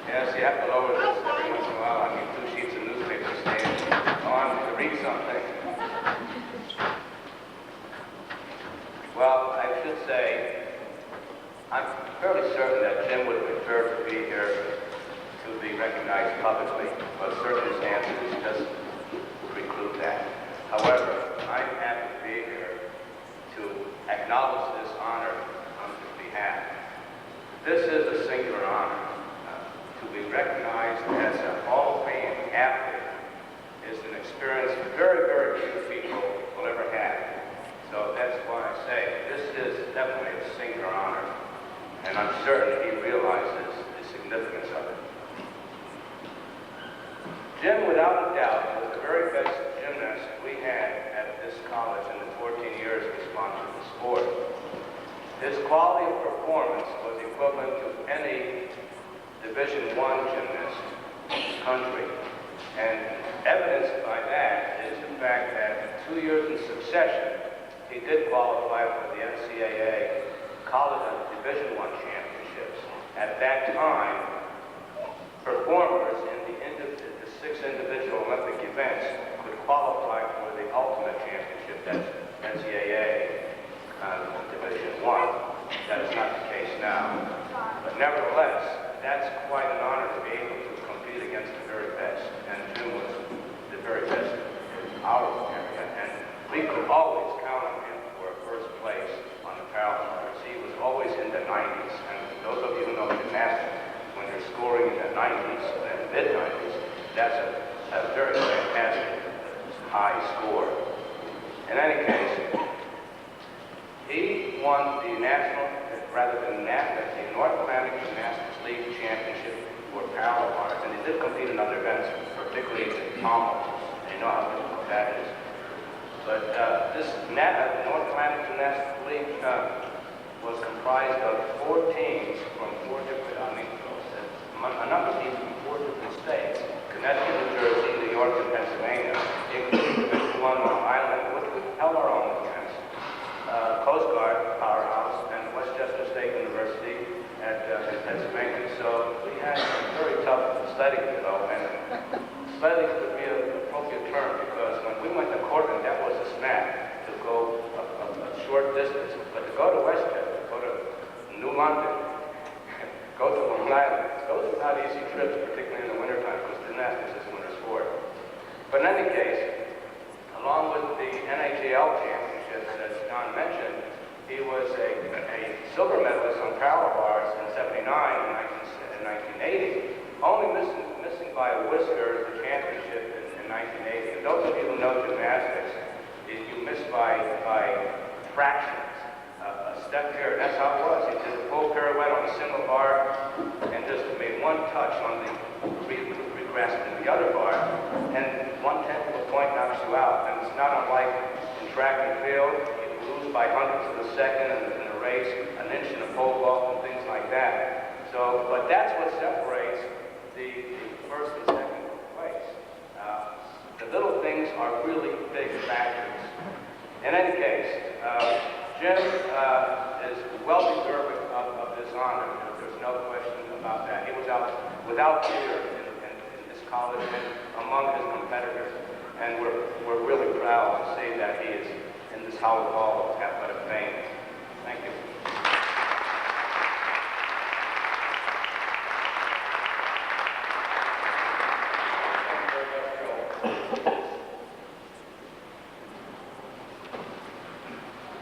Yes, you have to lower this every once in a while. I mean, 2 sheets of newspaper stand on to read something. Well, I should say, I'm fairly certain that Jim would prefer to be here to be recognized publicly, but circumstances just preclude that. However, I'm happy to be here to acknowledge this honor on his behalf. This is a singular honor. To be recognized as a Hall of Fame athlete is an experience very, very few people will ever have. So that's why I say this is definitely a singular honor, and I'm certain he realizes the significance of it. Jim, without a doubt, was the very best gymnast we had at this college in the 14 years we sponsored the sport. His quality of performance was equivalent to any Division I gymnast in the country. And evidenced by that is the fact that 2 years in succession, he did qualify for the NCAA College Division I championships. At that time, performers in the 6 individual Olympic events could qualify for the ultimate championship, that's NCAA Division I. That is not the case now. But nevertheless, that's quite an honor to be able to compete against the very best. And Jim was the very best in our area. And we could always count on him for first place on the parallel bars. He was always in the 90s. And those of you who know gymnastics, when you're scoring in the 90s and mid-90s, that's a very fantastic high score. In any case, he won the North Atlantic Gymnastics League Championship for parallel bars, and he did compete in other events, particularly in pommel. You know how difficult that is. But this North Atlantic Gymnastics League was comprised of 4 teams from 4 different, a number of teams from 4 different states: Connecticut, New Jersey, New York, and Pennsylvania, including Division I Long Island, which we held our own against, Coast Guard, Powerhouse, and Westchester State University in Pennsylvania. So we had a very tough sledding to go, and sledding would be an appropriate term because when we went to Cortland, that was a snack to go a short distance. But to go to Westchester, go to New London, go to Long Island, those are not easy trips, particularly in the wintertime, because gymnastics is a winter sport. But in any case, along with the NHAL championships, as John mentioned, was a silver medalist on parallel bars in '79 and 1980, only missing by a whisker the championship in 1980. And those of you who know gymnastics, you miss by fractions. A step here, that's how it was. He did a full pirouette on a single bar and just made one touch on the grasping the other bar, and 1/10 of a point knocks you out. And it's not unlike in track and field. You lose by hundredths of a second in a race, an inch in a pole vault, and things like that. So, but that's what separates the first and second place. The little things are really big factors. In any case, Jim is well-deserving of this honor. There's no question about that. He was out without fear in this college and among his competitors, and we're really proud to see that he is in this Howard Hall of Athletic Fame. Thank you.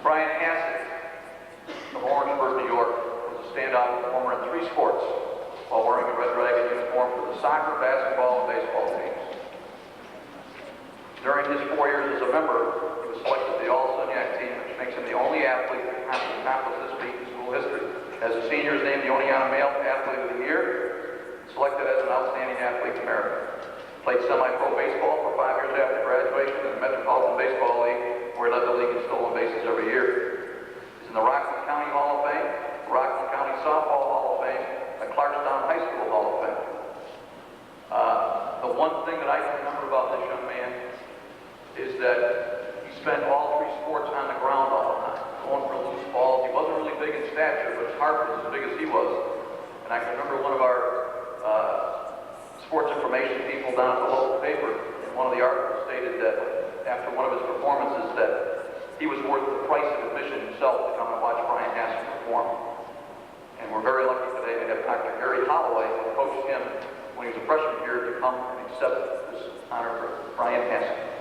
Bryan Hassett of Orangeburg, New York, was a standout performer in 3 sports while wearing a Red Dragon uniform for the soccer, basketball, and baseball teams. During his 4 years as a member, he was selected to the All-SUNY team, which makes him the only athlete to accomplish this feat in school history. As a senior, is named the Oneonta Male Athlete of the Year, selected as an Outstanding Athlete in America. Played semi-pro baseball for 5 years after graduation in the Metropolitan Baseball League, where he led the league in stolen bases every year. He's in the Rockland County Hall of Fame, the Rockland County Softball Hall of Fame, the Clarkstown High School Hall of Fame. The one thing that I can remember about this young man is that he spent all 3 sports on the ground all the time, going for loose balls. He wasn't really big in stature, but his heart was as big as he was. And I can remember one of our sports information people down at the local paper, in one of the articles stated that after one of his performances that he was worth the price of admission himself to come and watch Bryan Hassett perform. And we're very lucky today to have Dr. Gary Holloway, who coached him when he was a freshman here, to come and accept this honor for Bryan Hassett.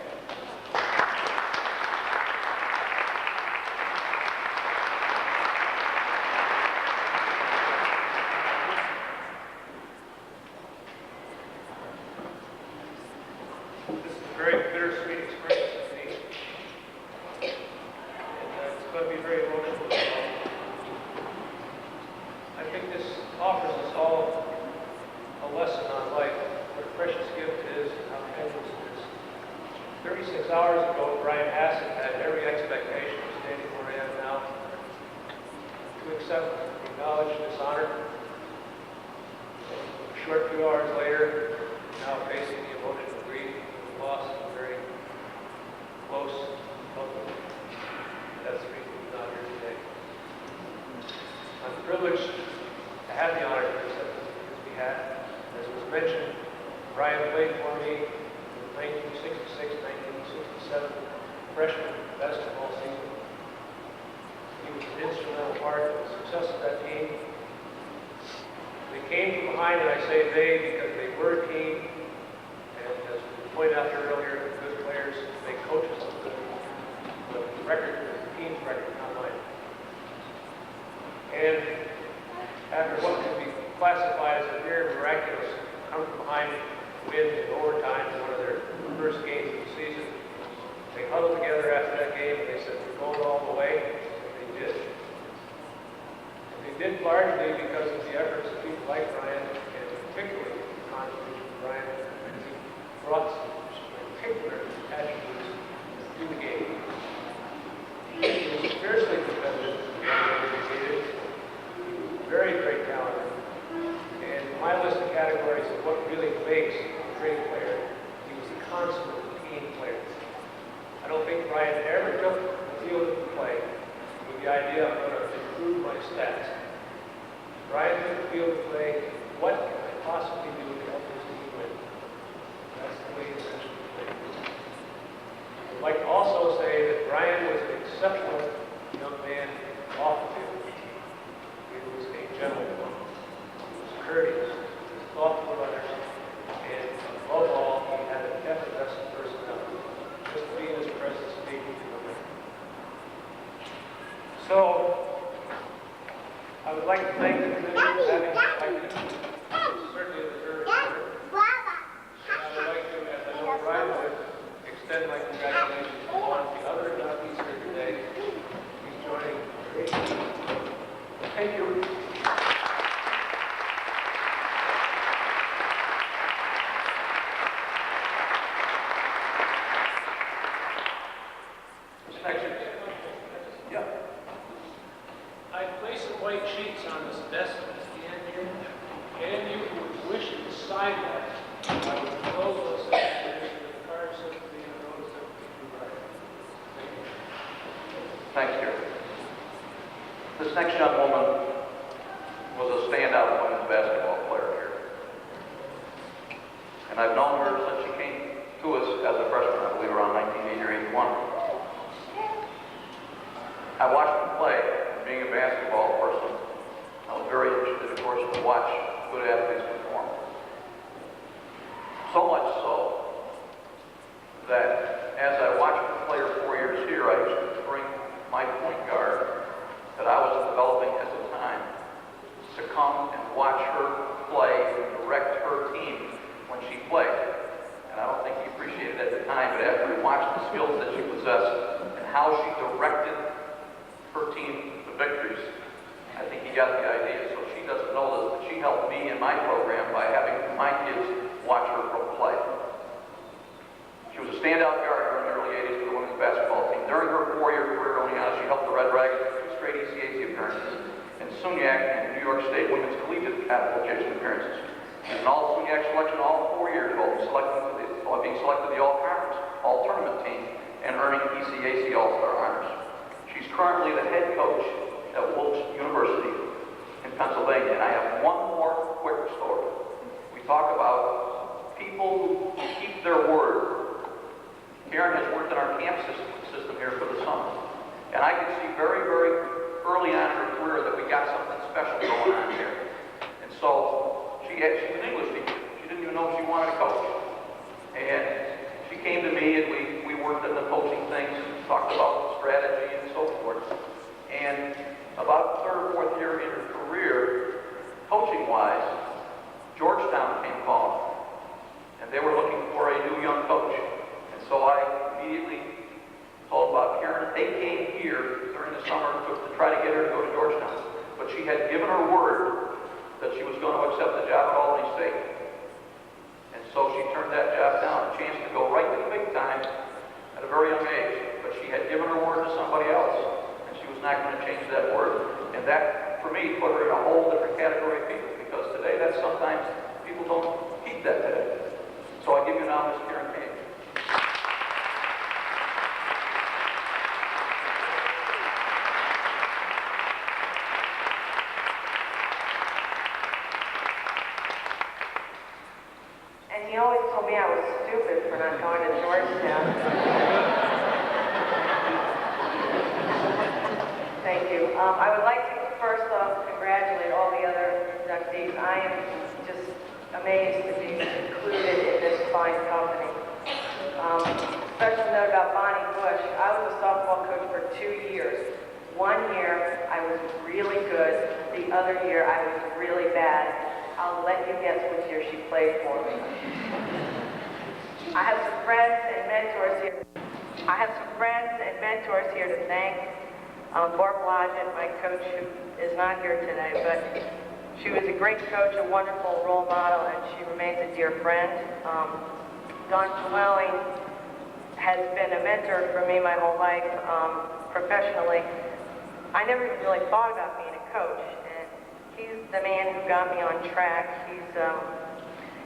So, I would like to thank the committee for having invited me. Certainly a deserved honor. And I would like to, as I know Bryan would, extend my congratulations to one of the other inductees here today. He's joining. Thank you. I place some white sheets on this desk at the end here, and you would wish to sign that. I would close those secretaries with the card sympathy and notice of the right. Thanks, Gary. This next young woman was a standout women's basketball player here. And I've known her since she came to us as a freshman, I believe around 1980 or 81. I watched her play, and being a basketball person, I was very interested, of course, to watch good athletes perform. So much so that as I watched her play her 4 years here, I used to bring my point guard that I was developing at the time to come and watch her play and direct her team when she played. And I don't think he appreciated it at the time, but after he watched the skills that she possessed and how she directed her team to victories, I think he got the idea. So she doesn't know this, but she helped me in my program by having my kids watch her play. She was a standout guard during the early 80s for the women's basketball team. During her 4-year career at Oneonta, she helped the Red Dragons with 2 straight ECAC appearances and SUNY and New York State Women's Collegiate Application appearances. She's an all-SUNY selection all 4 years, while being selected to the all-conference, all-tournament team, and earning ECAC All-Star honors. She's currently the head coach at Walsh University in Pennsylvania. And I have one more quick story. We talk about people who keep their word. Karen has worked in our camp system here for the summer. And I could see very, very early on in her career that we got something special going on here. And so she was an English teacher. She didn't even know she wanted to coach. And she came to me and we worked on the coaching things, talked about strategy and so forth. And about the 3rd or 4th year in her career, coaching-wise, Georgetown came calling. And they were looking for a new young coach. And so I immediately told about Karen. They came here during the summer to try to get her to go to Georgetown. But she had given her word that she was going to accept the job at Albany State. And so she turned that job down, a chance to go right to the big time at a very young age. But she had given her word to somebody else, and she was not going to change that word. And that, for me, put her in a whole different category of people, because today, that's sometimes, people don't keep that today. So I give you now Miss Karen Kane. He always told me I was stupid for not going to Georgetown. Thank you. I would like to first off congratulate all the other inductees. I am just amazed to be included in this fine company. Special note about Bonnie Busch. I was a softball coach for 2 years. 1 year I was really good. The other year I was really bad. I'll let you guess which year she played for me. I have some friends and mentors here to thank. Barb Blodgett, my coach, who is not here today, but she was a great coach, a wonderful role model, and she remains a dear friend. Don Llewellyn has been a mentor for me my whole life, professionally. I never even really thought about being a coach. He's the man who got me on track. He's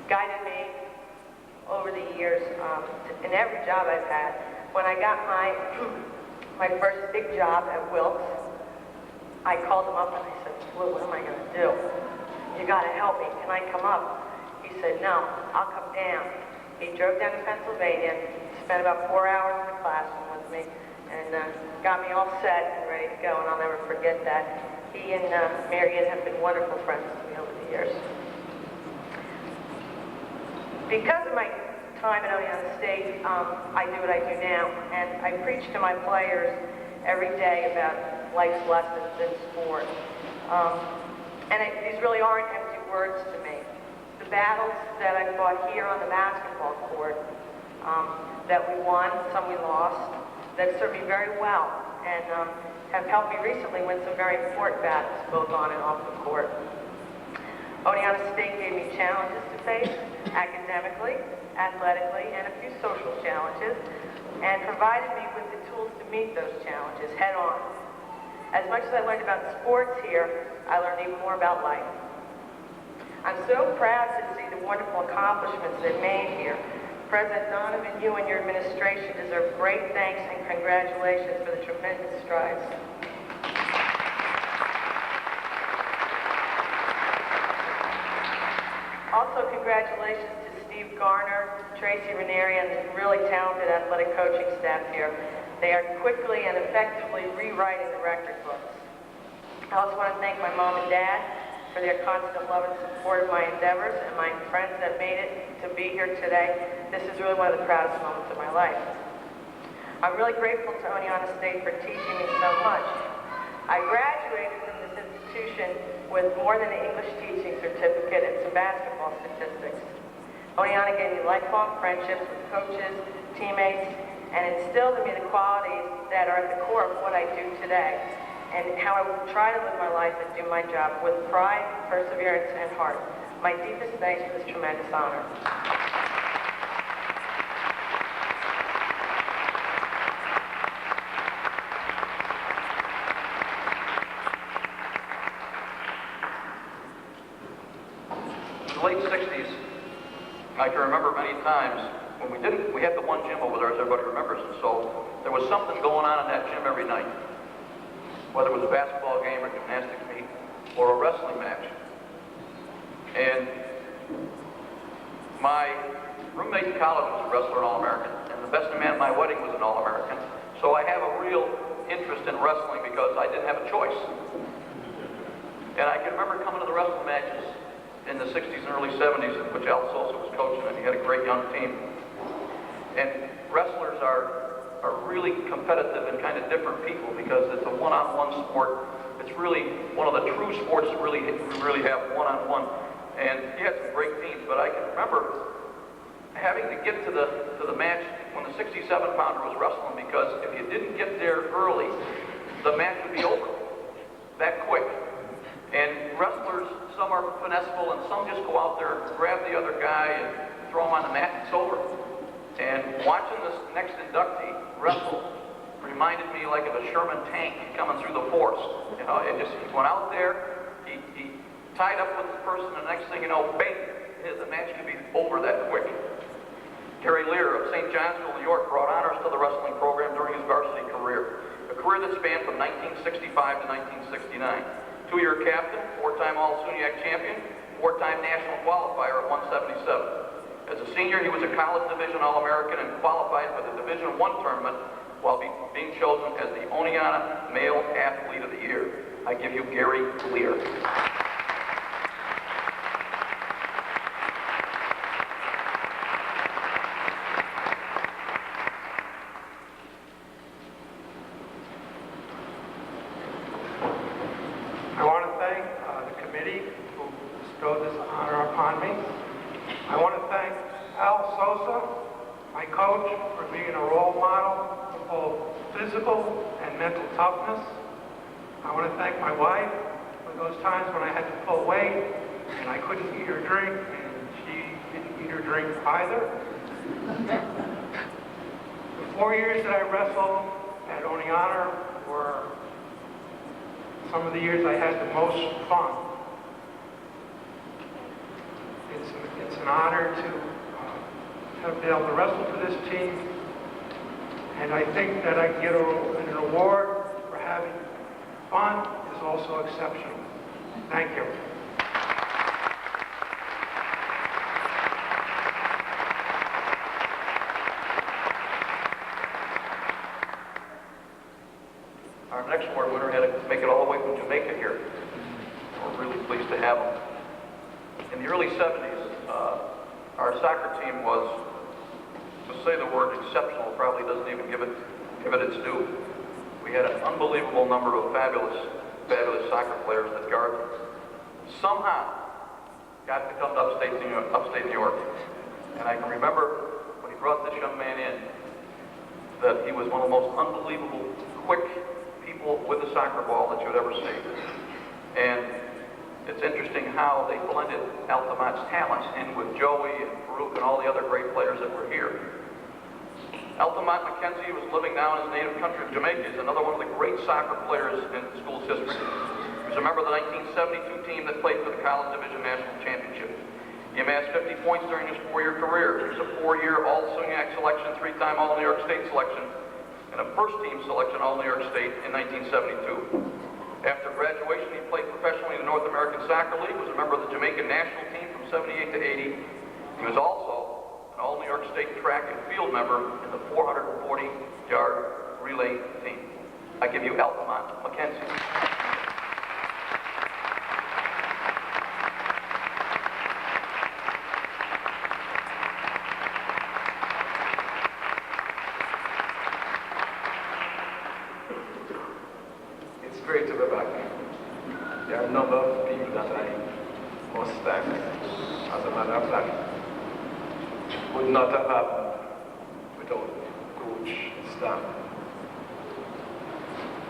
guided me over the years in every job I've had. When I got my first big job at Wilkes, I called him up and I said, "Lou, what am I going to do? You got to help me. Can I come up?" He said, "No, I'll come down." He drove down to Pennsylvania, spent about 4 hours in the classroom with me, and got me all set and ready to go, and I'll never forget that. He and Marion have been wonderful friends to me over the years. Because of my time at Oneonta State, I do what I do now, and I preach to my players every day about life's lessons in sport. These really aren't empty words to me. The battles that I fought here on the basketball court, that we won, some we lost, that served me very well and have helped me recently win some very important battles, both on and off the court. Oneonta State gave me challenges to face, academically, athletically, and a few social challenges, and provided me with the tools to meet those challenges head on. As much as I learned about sports here, I learned even more about life. I'm so proud to see the wonderful accomplishments they've made here. President Donovan, you and your administration deserve great thanks and congratulations for the tremendous strides. Also, congratulations to Steve Garner, Tracy Ranieri, and the really talented athletic coaching staff here. They are quickly and effectively rewriting the record books. I also want to thank my mom and dad for their constant love and support of my endeavors, and my friends that made it to be here today. This is really one of the proudest moments of my life. I'm really grateful to Oneonta State for teaching me so much. I graduated from this institution with more than an English teaching certificate and some basketball statistics. Oneonta gave me lifelong friendships with coaches, teammates, and instilled in me the qualities that are at the core of what I do today, and how I will try to live my life and do my job with pride, perseverance, and heart. My deepest thanks for this tremendous honor. In the late 60s, I can remember many times when we had the one gym over there, as everybody remembers, and so there was something going on in that gym every night. Whether it was a basketball game or gymnastics meet or a wrestling match. And my roommate in college was a wrestler and All-American, and the best man at my wedding was an All-American. So I have a real interest in wrestling because I didn't have a choice. And I can remember coming to the wrestling matches in the 60s and early 70s, in which Al Sosa was coaching, and he had a great young team. And wrestlers are really competitive and kind of different people because it's a one-on-one sport. It's really one of the true sports that really have one-on-one. And he had some great teams, but I can remember having to get to the match when the 67-pounder was wrestling, because if you didn't get there early, the match would be over that quick. And wrestlers, some are finesseful and some just go out there and grab the other guy and throw him on the mat and it's over. And watching this next inductee wrestle reminded me like of a Sherman tank coming through the forest. You know, he went out there, he tied up with the person, and the next thing you know, bang, the match could be over that quick. Gary Lehr of St. Johnsville, New York, brought honors to the wrestling program during his varsity career, a career that spanned from 1965 to 1969. Two-year captain, four-time All-SUNY champion, four-time national qualifier at 177. As a senior, he was a college division All-American and qualified for the Division I tournament while being chosen as the Oneonta Male Athlete of the Year. I give you Gary Lehr. I want to thank the committee who bestowed this honor upon me. I want to thank Al Sosa, my coach, for being a role model of both physical and mental toughness. I want to thank my wife for those times when I had to pull weight and I couldn't eat or drink, and she didn't eat or drink either. The 4 years that I wrestled at Oneonta were some of the years I had the most fun. It's an honor to have been able to wrestle for this team, and I think that I can get an award for having fun is also exceptional. Thank you. Our next award winner had to make it all the way from Jamaica here. We're really pleased to have him. In the early 70s, our soccer team was, to say the word exceptional, probably doesn't even give it its due. We had an unbelievable number of fabulous soccer players that Garth somehow got to come to upstate New York. And I can remember when he brought this young man in, that he was one of the most unbelievable, quick people with a soccer ball that you would ever see. And it's interesting how they blended Altamont's talents in with Joey and Farouk and all the other great players that were here. Altamont McKenzie, was living now in his native country of Jamaica, is another one of the great soccer players in the school's history. He was a member of the 1972 team that played for the College Division National Championship. He amassed 50 points during his 4-year career. He was a 4-year All-SUNY selection, 3-time All-New York State selection, and a first-team selection All-New York State in 1972. After graduation, he played professionally in the North American Soccer League, was a member of the Jamaican national team from 78 to 80. He was also an All-New York State track and field member in the 440-yard relay team. I give you Altamont McKenzie. It's great to be back. There are a number of people that I must thank. As a matter of fact, would not have happened without Coach Stam.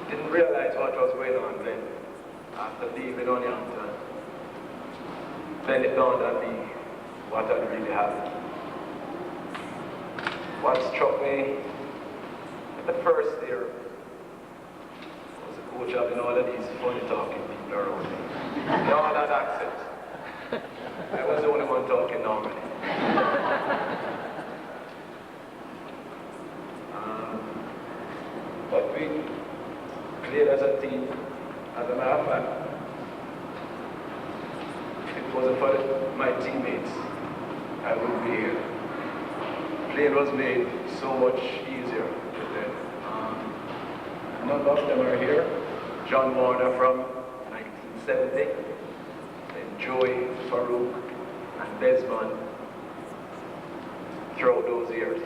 Didn't realize what was going on then. After leaving Oneonta, then it dawned on me what had really happened. What struck me in the first year was the coach having all of these funny talking people around me. They all had accents. I was the only one talking normally. But we played as a team. As a matter of fact, if it wasn't for my teammates, I wouldn't be here. Playing was made so much easier then. A number of them are here. John Warner from 1970, then Joey, Farouk, and Desmond throughout those years.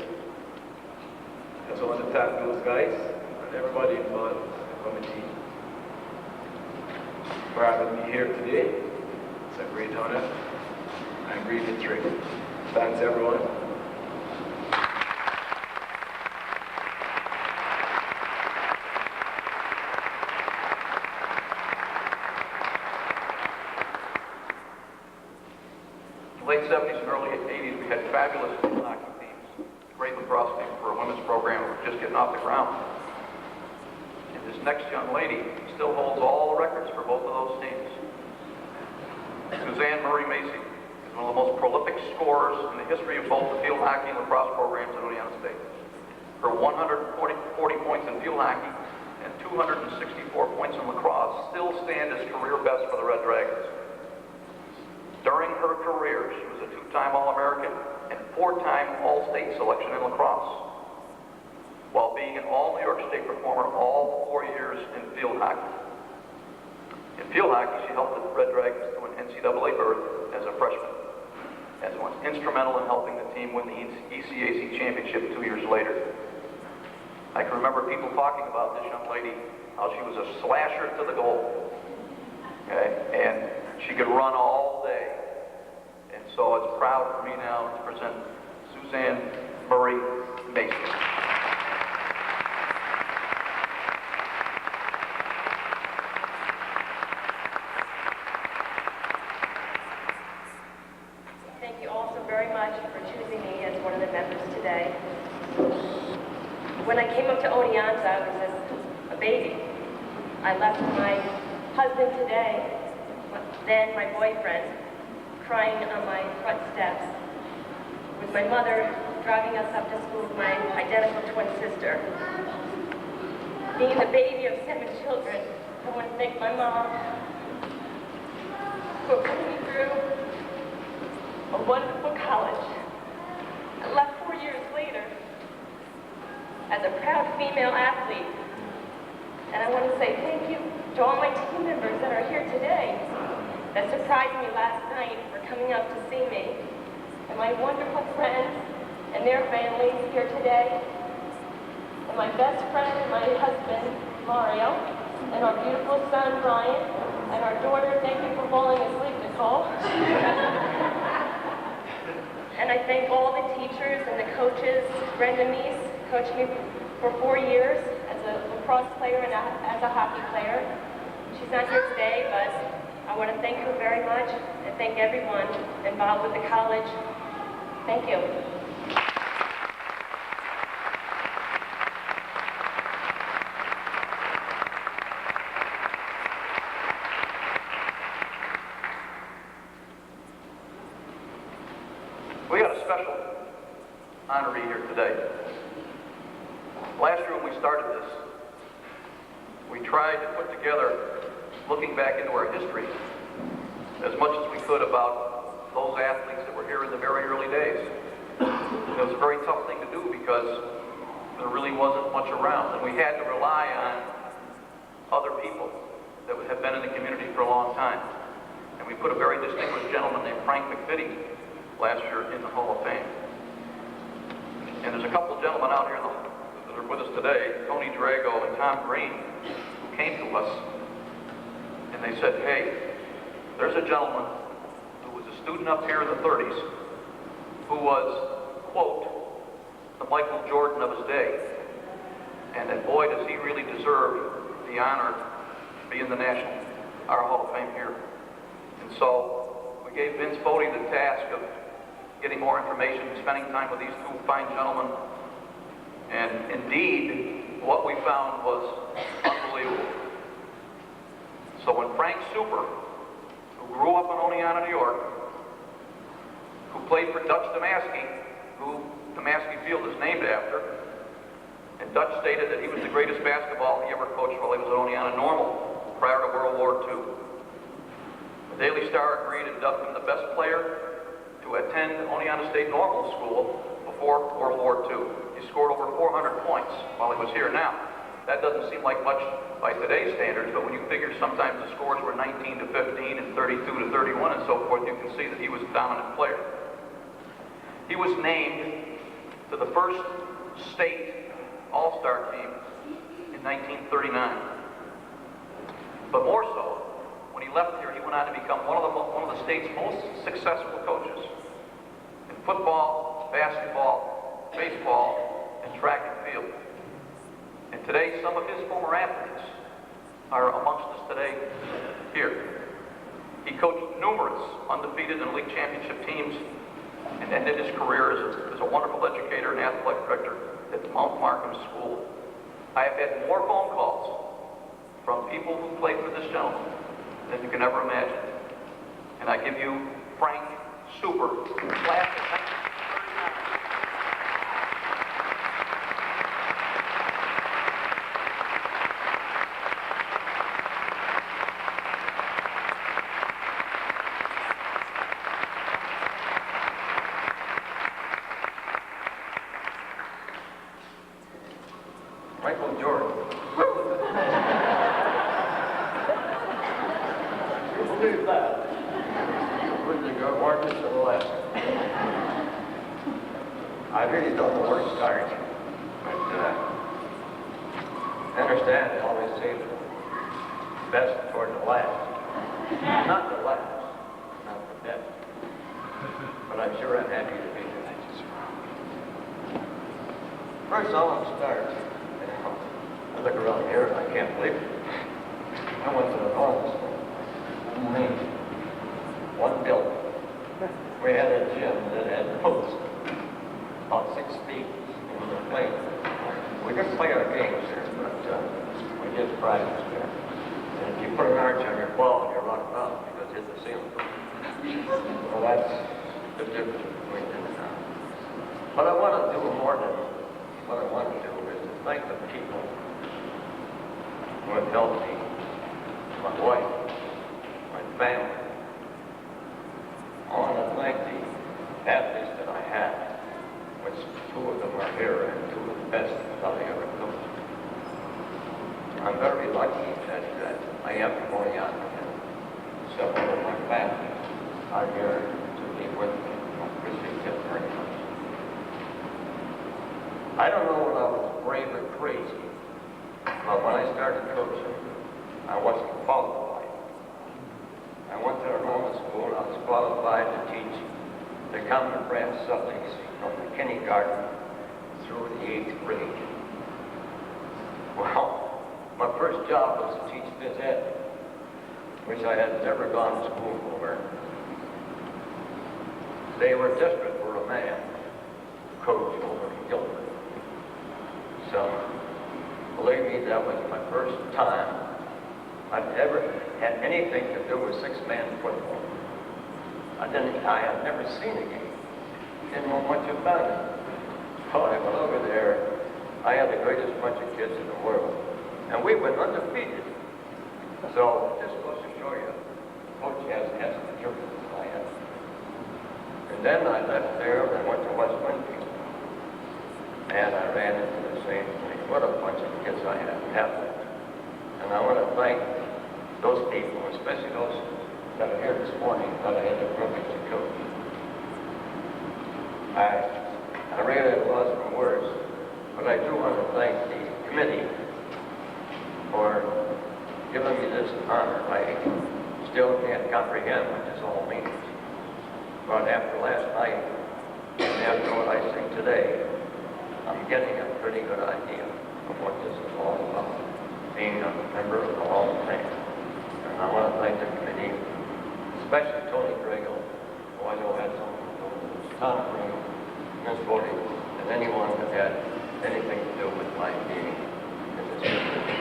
I just want to thank those guys and everybody involved in the committee for having me here today. It's a great honor. I'm really thrilled. Thanks, everyone. Late 70s and early 80s, we had fabulous field hockey teams. Great lacrosse team for a women's program. We're just getting off the ground. And this next young lady still holds all the records for both of those teams. Susanne Masi is one of the most prolific scorers in the history of both the field hockey and lacrosse programs at Oneonta State. Her 140 points in field hockey and 264 points in lacrosse still stand as career best for the Red Dragons. During her career, she was a 2-time All-American and 4-time All-State selection in lacrosse, while being an All-New York State performer all 4 years in field hockey. In field hockey, she helped the Red Dragons to an NCAA berth as a freshman, and was instrumental in helping the team win the ECAC championship 2 years later. I can remember people talking about this young lady, how she was a slasher to the goal, okay, and she could run all day. And so it's proud for me now to present Susanne Masi. Thank you all so very much for choosing me as one of the members today. When I came up to Oneonta, I was a baby. I left my husband today, then my boyfriend, crying on my front steps, with my mother driving us up to school with my identical twin sister. Being the baby of 7 children, I want to thank my mom for putting me through a wonderful college. I left 4 years later as a proud female athlete. And I want to say thank you to all my team members that are here today that surprised me last night for coming up to see me, and my wonderful friends and their families here today, and my best friend and my husband, Mario, and our beautiful son, Bryan, and our daughter, thank you for falling asleep, Nicole. And I thank all the teachers and the coaches. Brenda Meese coached me for 4 years as a lacrosse player and as a hockey player. She's not here today, but I want to thank her very much and thank everyone involved with the college. Thank you. We got a special honoree here today. Last year when we started this, we tried to put together, looking back into our history, as much as we could about those athletes that were here in the very early days. It was a very tough thing to do because there really wasn't much around, and we had to rely on other people that have been in the community for a long time. And we put a very distinguished gentleman named Frank McKenzie last year in the Hall of Fame. And there's a couple of gentlemen out here that are with us today, Tony Drago and Tom Green, who came to us and they said, hey, there's a gentleman who was a student up here in the 30s who was, quote, the Michael Jordan of his day. And that boy, does he really deserve the honor to be in the our Hall of Fame here. And so we gave Vince Fodi the task of getting more information, spending time with these two fine gentlemen. And indeed, what we found was unbelievable. So when Frank Super, who grew up in Oneonta, New York, who played for Dutch Damaski, who Damaski Field is named after, and Dutch stated that he was the greatest basketball he ever coached while he was at Oneonta Normal prior to World War II. The Daily Star agreed and dubbed him the best player to attend Oneonta State Normal School before World War II. He scored over 400 points while he was here. Now, that doesn't seem like much by today's standards, but when you figure sometimes the scores were 19 to 15 and 32 to 31 and so forth, you can see that he was a dominant player. He was named to the first state All-Star team in 1939. But more so, when he left here, he went on to become one of the state's most successful coaches in football, basketball, baseball, and track and field. And today, some of his former athletes are amongst us today here. He coached numerous undefeated and league championship teams and ended his career as a wonderful educator and athletic director at Mount Markham School. I have had more phone calls from people who played for this gentleman than you can ever imagine. And I give you Frank Super, class of 1939. Michael Jordan. You believe that? Wouldn't you go Marcus or Alaska? I really don't know where to start. But I understand they always say the best toward the last. Not the last, not the best. But I'm sure I'm happy to be here. First, I want to start. I look around here and I can't believe it. I went to the normal school. One building. We had a gym that had posts about 6 feet. We were playing. We didn't play our games there, but we did practice there. And if you put an arch on your ball, you run around because it's the ceiling. Well, that's the difference between them and now. But I want to do more than what I want to do is to thank the people who have helped me, my wife, my family. I want to thank the athletes that I had, which 2 of them are here and 2 of the best that I ever coached. I'm very lucky that I am from Oneonta and several of my family are here to be with me. I appreciate that very much. I don't know when I was brave or crazy, But when I started coaching, I wasn't qualified. I went to a normal school and I was qualified to teach the common branch subjects from the kindergarten through the 8th grade. Well, my first job was to teach phys ed, which I had never gone to school for. They were desperate for a man to coach over in Gilbert. So, believe me, that was my first time I'd ever had anything to do with six-man football. I had never seen a game. Didn't know much about it. So I went over there. I had the greatest bunch of kids in the world. And we went undefeated. So this goes to show you, coach has the truth that I have. And then I left there and I went to West Winfield. And I ran into the same thing. What a bunch of kids I have. And I want to thank those people, especially those that are here this morning, that I had the privilege to coach. I really at a loss for words, but I do want to thank the committee for giving me this honor. I still can't comprehend what this all means. But after last night, and after what I see today, I'm getting a pretty good idea of what this is all about, being a member of the Hall of Fame. And I want to thank the committee, especially Tony Griggle, who I know had some Tom Green, Ms. Bodie, and anyone that had anything to do with my being in this community.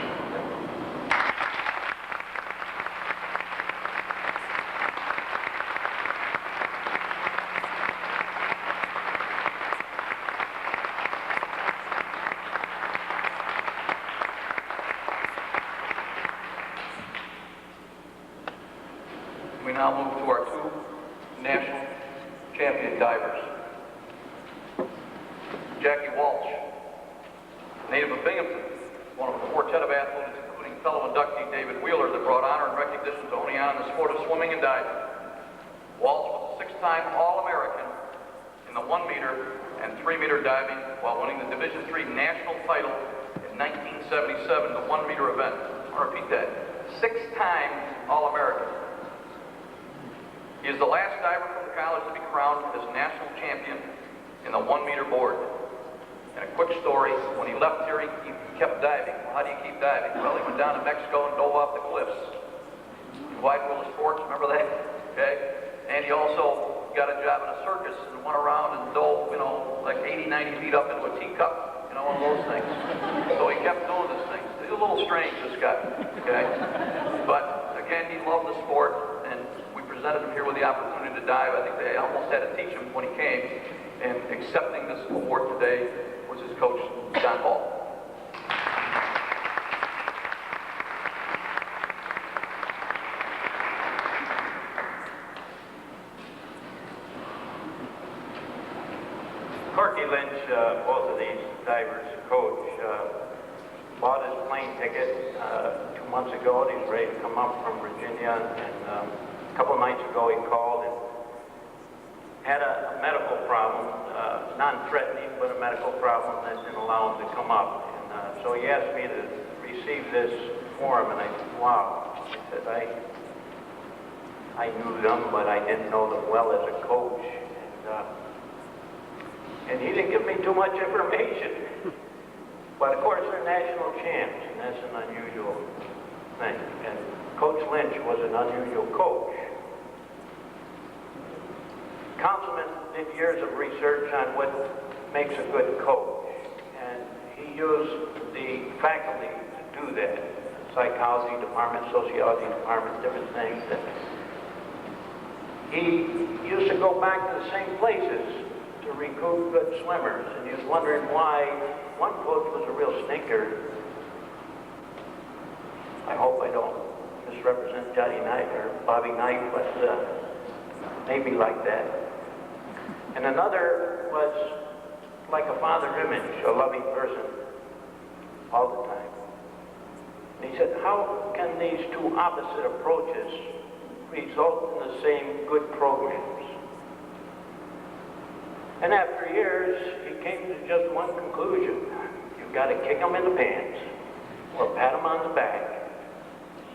We now move to our two national champion divers. Jackie Walsh, native of Binghamton, one of a quartet of athletes, including fellow inductee David Wheeler, that brought honor and recognition to Oneonta in the sport of swimming and diving. Walsh was a six-time All-American in the 1 meter and 3 meter diving while winning the Division III national title in 1977, the 1 meter event. I'll repeat that. 6-time All-American. He is the last diver from the college to be crowned as national champion in the 1 meter board. And a quick story, when he left here, he kept diving. Well, how do you keep diving? Well, he went down to Mexico and dove off the cliffs. Wide World of Sports, remember that? Okay? And he also got a job in a circus and went around and dove, like 80, 90 feet up into a teacup, one of those things. So he kept doing this thing. He's a little strange, this guy, okay? But, again, he loved the sport, and we presented him here with the opportunity to dive. I think they almost had to teach him when he came. And accepting this award today was his coach, John Ball. Corky Lynch, both of these divers, coach, bought his plane ticket 2 months ago. He's ready to come up from Virginia, and a couple of nights ago he called and had a medical problem, non-threatening, but a medical problem that didn't allow him to come up. And so he asked me to receive this for him, and I said, wow. I said, I knew them, but I didn't know them well as a coach. And he didn't give me too much information. But of course, they're national champs, and that's an unusual thing. And Coach Lynch was an unusual coach. Councilman did years of research on what makes a good coach, and he used the faculty to do that. Psychology department, sociology department, different things. And he used to go back to the same places to recruit good swimmers, and he was wondering why one coach was a real stinker. I hope I don't misrepresent Johnny Knight or Bobby Knight, but maybe like that. And another was like a father image, a loving person, all the time. And he said, how can these two opposite approaches result in the same good programs? And after years, he came to just one conclusion. You've got to kick them in the pants. or pat them on the back,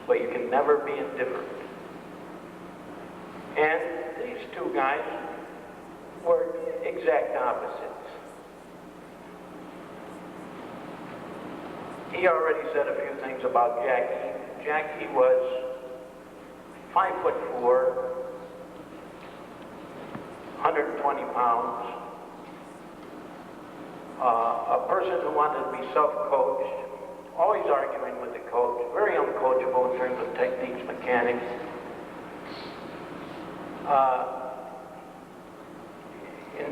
but you can never be indifferent. And these two guys were exact opposites. He already said a few things about Jackie. Jackie was 5'4", 120 pounds, a person who wanted to be self-coached, always arguing with the coach, very uncoachable in terms of techniques, mechanics.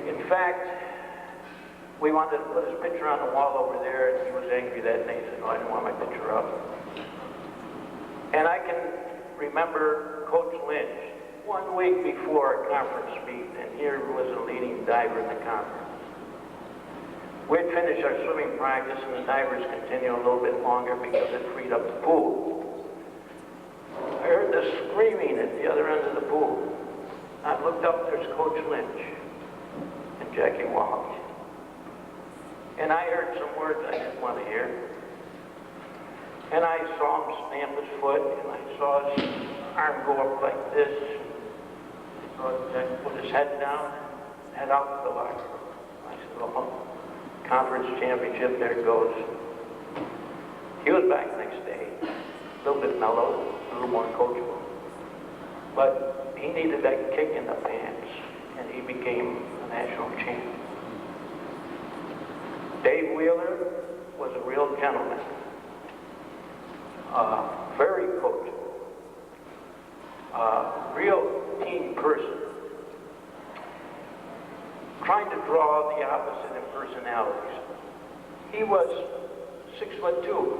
In fact, we wanted to put his picture on the wall over there, and he was angry that day. He said, "No, I didn't want my picture up." And I can remember Coach Lynch 1 week before a conference meet, and here was a leading diver in the conference. We'd finish our swimming practice, and the divers continue a little bit longer because it freed up the pool. I heard the screaming at the other end of the pool. I looked up, there's Coach Lynch and Jackie Walsh. And I heard some words I didn't want to hear. And I saw him stamp his foot, and I saw his arm go up like this. I saw Jack put his head down, head out the locker room. I said, "Oh, conference championship, there it goes." He was back next day, a little bit mellow, a little more coachable. But he needed that kick in the pants, and he became a national champion. Dave Wheeler was a real gentleman, very coachable, real team person, trying to draw the opposite in personalities. He was 6'2",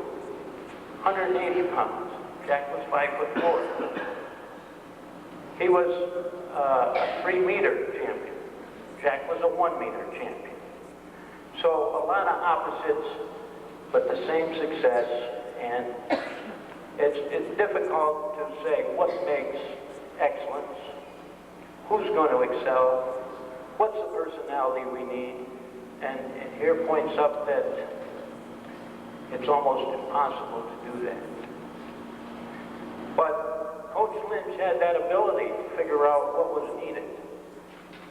180 pounds. Jack was 5'4". He was a 3-meter champion. Jack was a 1-meter champion. So a lot of opposites, but the same success. And it's difficult to say what makes excellence, who's going to excel, what's the personality we need. And here points up that it's almost impossible to do that. But Coach Lynch had that ability to figure out what was needed.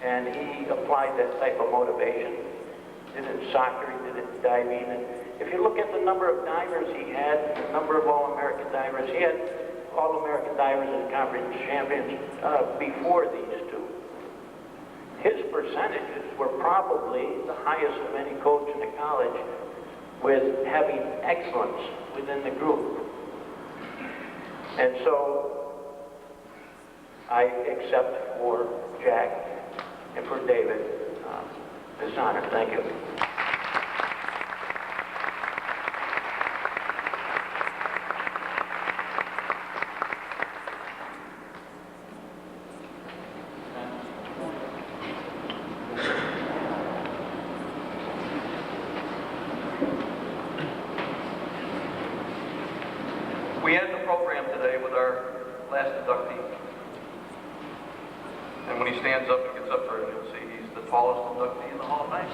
And he applied that type of motivation. Did it in soccer, he did it in diving. And if you look at the number of divers he had, the number of All-American divers, he had All-American divers and conference champions before these two. His percentages were probably the highest of any coach in the college, with having excellence within the group. And so I accept for Jack and for David this honor. Thank you. We end the program today with our last inductee. And when he stands up, he gets up there, and you'll see he's the tallest inductee in the Hall of Fame.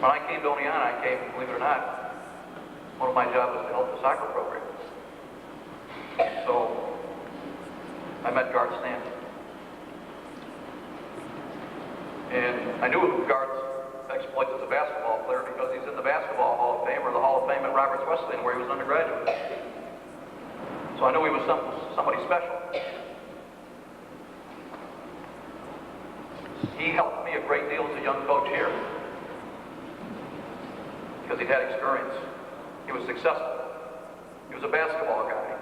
When I came to Oneonta, believe it or not, one of my jobs was to help the soccer program. So I met Garth Stam. And I knew Garth's exploits as a basketball player because he's in the Basketball Hall of Fame, or the Hall of Fame at Roberts Wesleyan, where he was an undergraduate. So I knew he was somebody special. He helped me a great deal as a young coach here because he'd had experience. He was successful. He was a basketball guy.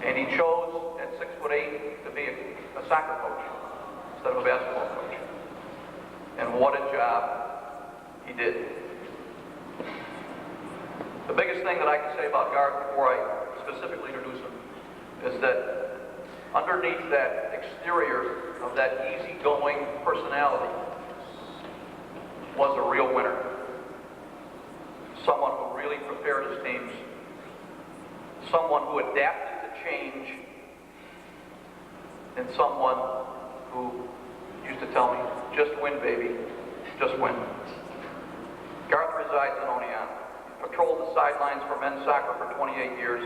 And he chose at 6'8" to be a soccer coach instead of a basketball coach. And what a job he did. The biggest thing that I can say about Garth before I specifically introduce him is that underneath that exterior of that easygoing personality was a real winner. Someone who really prepared his teams. Someone who adapted to change. And someone who used to tell me, just win, baby. just win. Garth resides in Oneonta. He patrolled the sidelines for men's soccer for 28 years,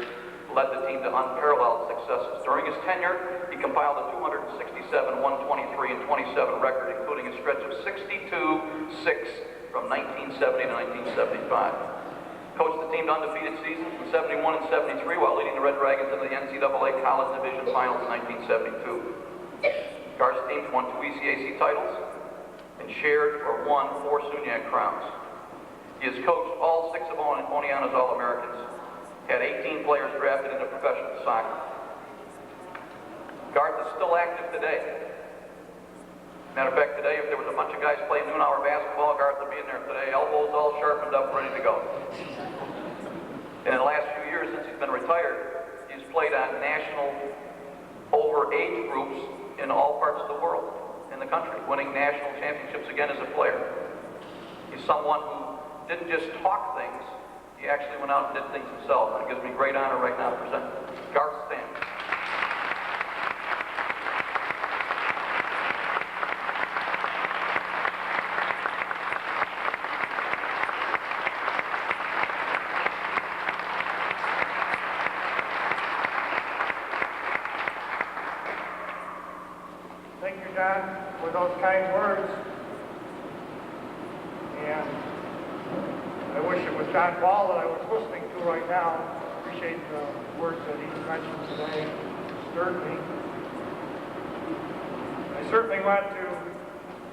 led the team to unparalleled successes. During his tenure, he compiled a 267, 123, and 27 record, including a stretch of 62-6 from 1970 to 1975. Coached the team to undefeated seasons in 71 and 73 while leading the Red Dragons into the NCAA College Division Finals in 1972. Garth's teams won 2 ECAC titles and shared or won 4 SUNY crowns. He has coached all 6 of Oneonta's All-Americans, had 18 players drafted into professional soccer. Garth is still active today. Matter of fact, today, if there was a bunch of guys playing noon-hour basketball, Garth would be in there today, elbows all sharpened up, ready to go. And in the last few years, since he's been retired, he's played on national over age groups in all parts of the world, in the country, winning national championships again as a player. He's someone who didn't just talk things, he actually went out and did things himself, and it gives me great honor right now to present Garth Stam. Thank you, John, for those kind words. And I wish it was John Ball that I was listening to right now. Appreciate the words that he mentioned today. Stirred me. I certainly want to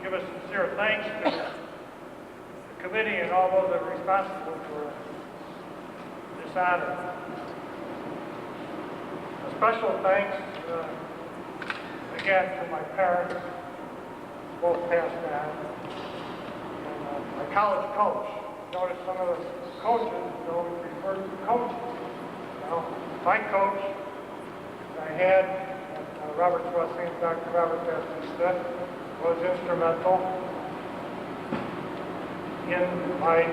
give a sincere thanks to the committee and all those that are responsible for this honor. A special thanks again to my parents, both passed on, and my college coach. Notice some of the coaches don't refer to coaches. Well, my coach I had at Robert's Wrestling, Dr. Robert Bassista, was instrumental in my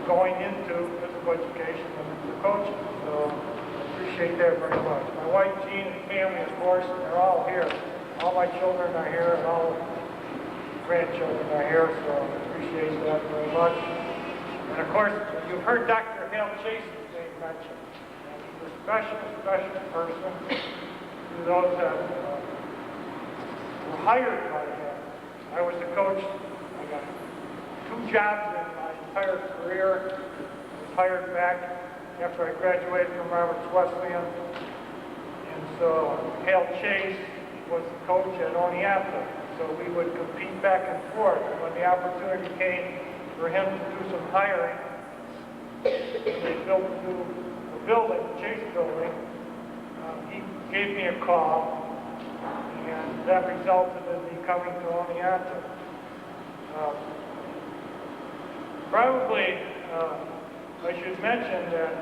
going into physical education and the coaching. So I appreciate that very much. My wife, Jean, and family, of course, they're all here. All my children are here, and all grandchildren are here, so I appreciate that very much. And of course, you've heard Dr. Hale Chase's name mentioned. And he's a special person to those that were hired by him. I was the coach. I got 2 jobs in my entire career. I was hired back after I graduated from Roberts Wesleyan. And so Hale Chase was the coach at Oneonta. So we would compete back and forth. And when the opportunity came for him to do some hiring, they built a new building, the Chase building, he gave me a call, and that resulted in me coming to Oneonta. Probably, I should mention that,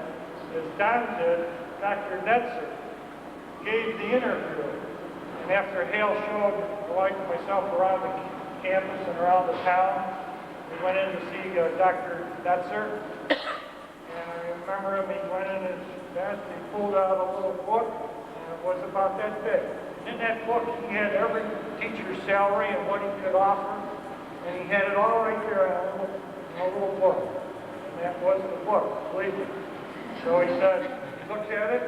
as Don did, Dr. Netzer gave the interview. And after Hale showed the wife and myself around the campus and around the town, we went in to see Dr. Netzer. And I remember him, he went in his desk, he pulled out a little book, and it was about that big. In that book, he had every teacher's salary and what he could offer, and he had it all right there in a little book. And that was the book, believe me. So he said, he looked at it,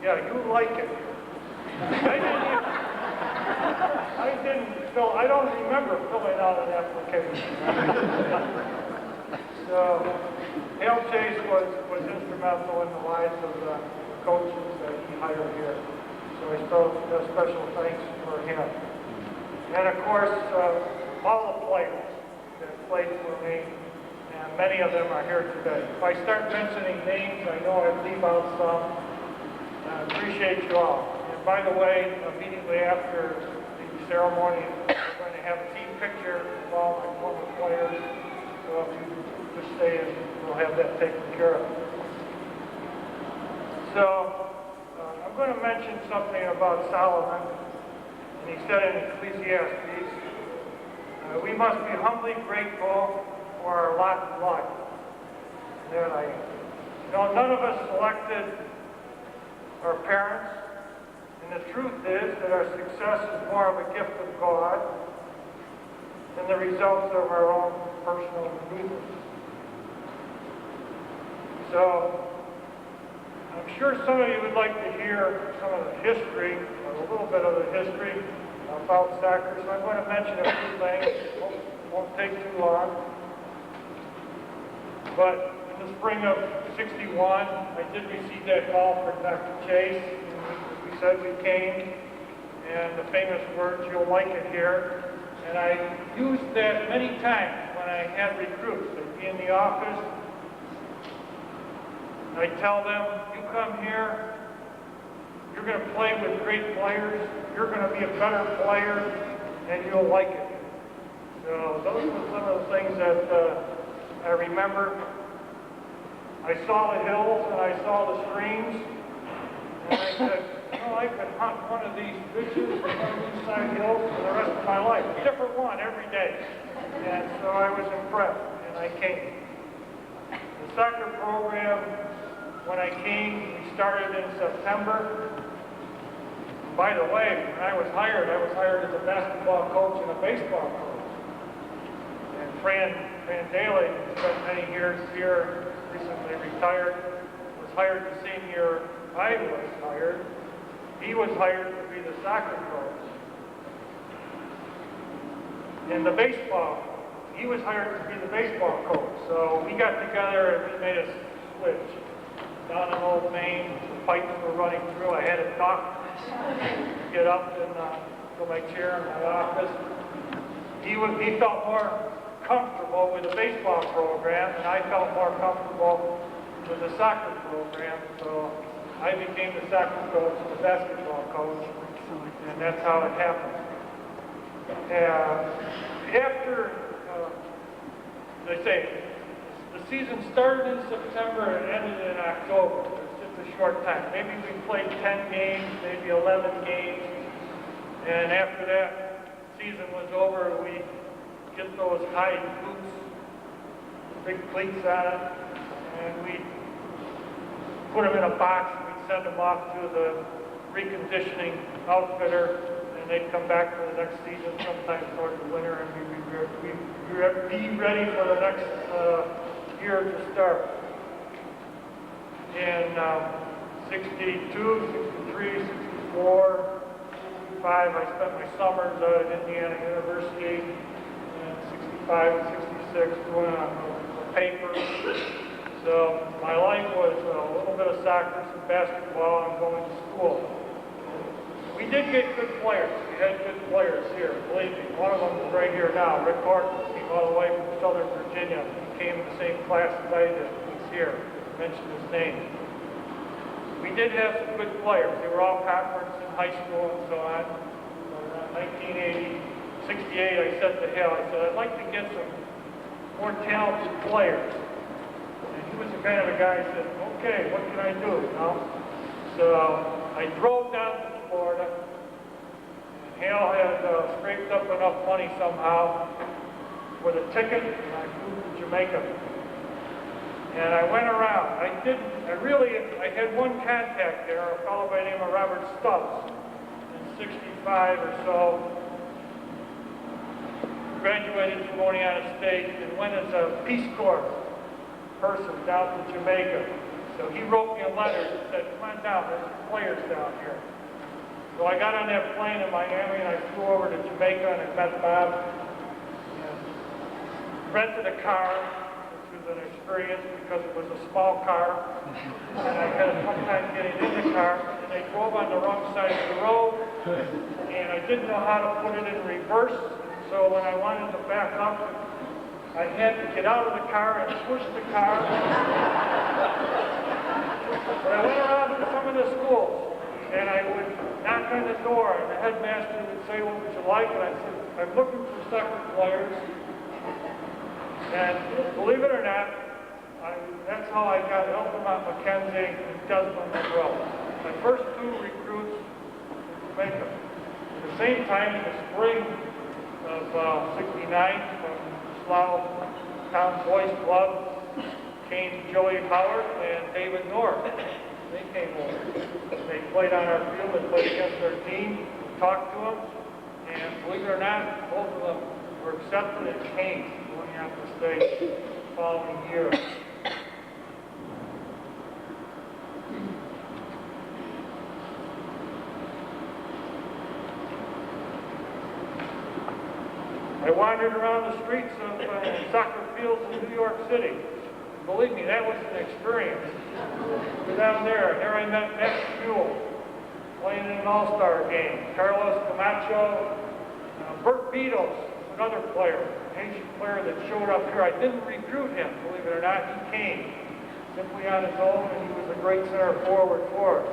yeah, you like it. I don't remember filling out an application. So, Hale Chase was instrumental in the lives of the coaches that he hired here. So I still a special thanks for him. And of course, all the players that played for me, and many of them are here today. If I start mentioning names, I know I leave out some. I appreciate you all. And by the way, immediately after the ceremony, we're going to have a team picture of all my former players. So if you just stay and we'll have that taken care of. So I'm going to mention something about Solomon. And he said in Ecclesiastes, we must be humbly grateful for our lot in life. There I am. You know, none of us selected our parents, and the truth is that our success is more of a gift of God and the results of our own personal maneuvers. So, I'm sure some of you would like to hear some of the history, or a little bit of the history about soccer, so I'm going to mention a few things. Won't take too long. But in the spring of '61, I did receive that call for Dr. Chase. We said we came, and the famous words, "You'll like it here." And I used that many times when I had recruits. They'd be in the office. I tell them, you come here, you're going to play with great players, you're going to be a better player, and you'll like it. So those were some of the things that I remember. I saw the hills and I saw the streams, and I said, I could hunt one of these ridges and one of these side hills for the rest of my life. A different one every day. And so I was impressed, and I came. The soccer program, when I came, we started in September. By the way, when I was hired as a basketball coach and a baseball coach. And Fran Daly spent many years here, recently retired, was hired the same year I was hired. He was hired to be the soccer coach. And the baseball, he was hired to be the baseball coach. So we got together and we made a switch. Down in Old Main, the pipes were running through. I had a duck get up and go to my chair in my office. He felt more comfortable with the baseball program, and I felt more comfortable with the soccer program. So I became the soccer coach and the basketball coach, and that's how it happened. After, as I say, the season started in September and ended in October. It was just a short time. Maybe we played 10 games, maybe 11 games, and after that season was over, we get those high boots, big cleats on it, and we put them in a box. Send them off to the reconditioning outfitter, and they'd come back for the next season sometime towards the winter, and we'd be ready for the next year to start. In 62, 63, 64, 65, I spent my summers at Indiana University, and 65 and 66 doing a paper. So my life was a little bit of soccer, some basketball, and going to school. We did get good players. We had good players here, believe me. One of them is right here now. Rick Horton came all the way from Southern Virginia. He came in the same class as I did. He's here. I mentioned his name. We did have some good players. They were all conference in high school and so on. In 1968, I said to Hal, I said, I'd like to get some more talented players. He was the kind of a guy who said, okay, what can I do, you know? So I drove down to Florida, and Hal had scraped up enough money somehow with a ticket, and I flew to Jamaica. And I went around. I had one contact there, a fellow by the name of Robert Stubbs, in 65 or so. Graduated from Oneonta State and went as a Peace Corps person down to Jamaica. So he wrote me a letter and said, come on down, there's some players down here. So I got on that plane in Miami and I flew over to Jamaica and I met Bob. And rented a car, which was an experience because it was a small car. And I had a tough time getting in the car, and I drove on the wrong side of the road, and I didn't know how to put it in reverse. So when I wanted to back up, I had to get out of the car and push the car. But I went around to some of the schools, and I would knock on the door, and the headmaster would say, what would you like? And I said, I'm looking for soccer players. And believe it or not, that's how I got Altamont, McKenzie, and Desmond Monroe. My first two recruits in Jamaica. At the same time, in the spring of 69, from Slough Town Boys Club, came Joey Howard and David North. They came over. They played on our field and played against our team, talked to them, and believe it or not, both of them were accepted and came to Oneonta State the following year. I wandered around the streets of soccer fields in New York City. Believe me, that was an experience. Down there I met Max Buell, playing in an all-star game. Carlos Camacho, Bert Beatles, another player, an Asian player that showed up here. I didn't recruit him, believe it or not. He came simply on his own, and he was a great center forward for us.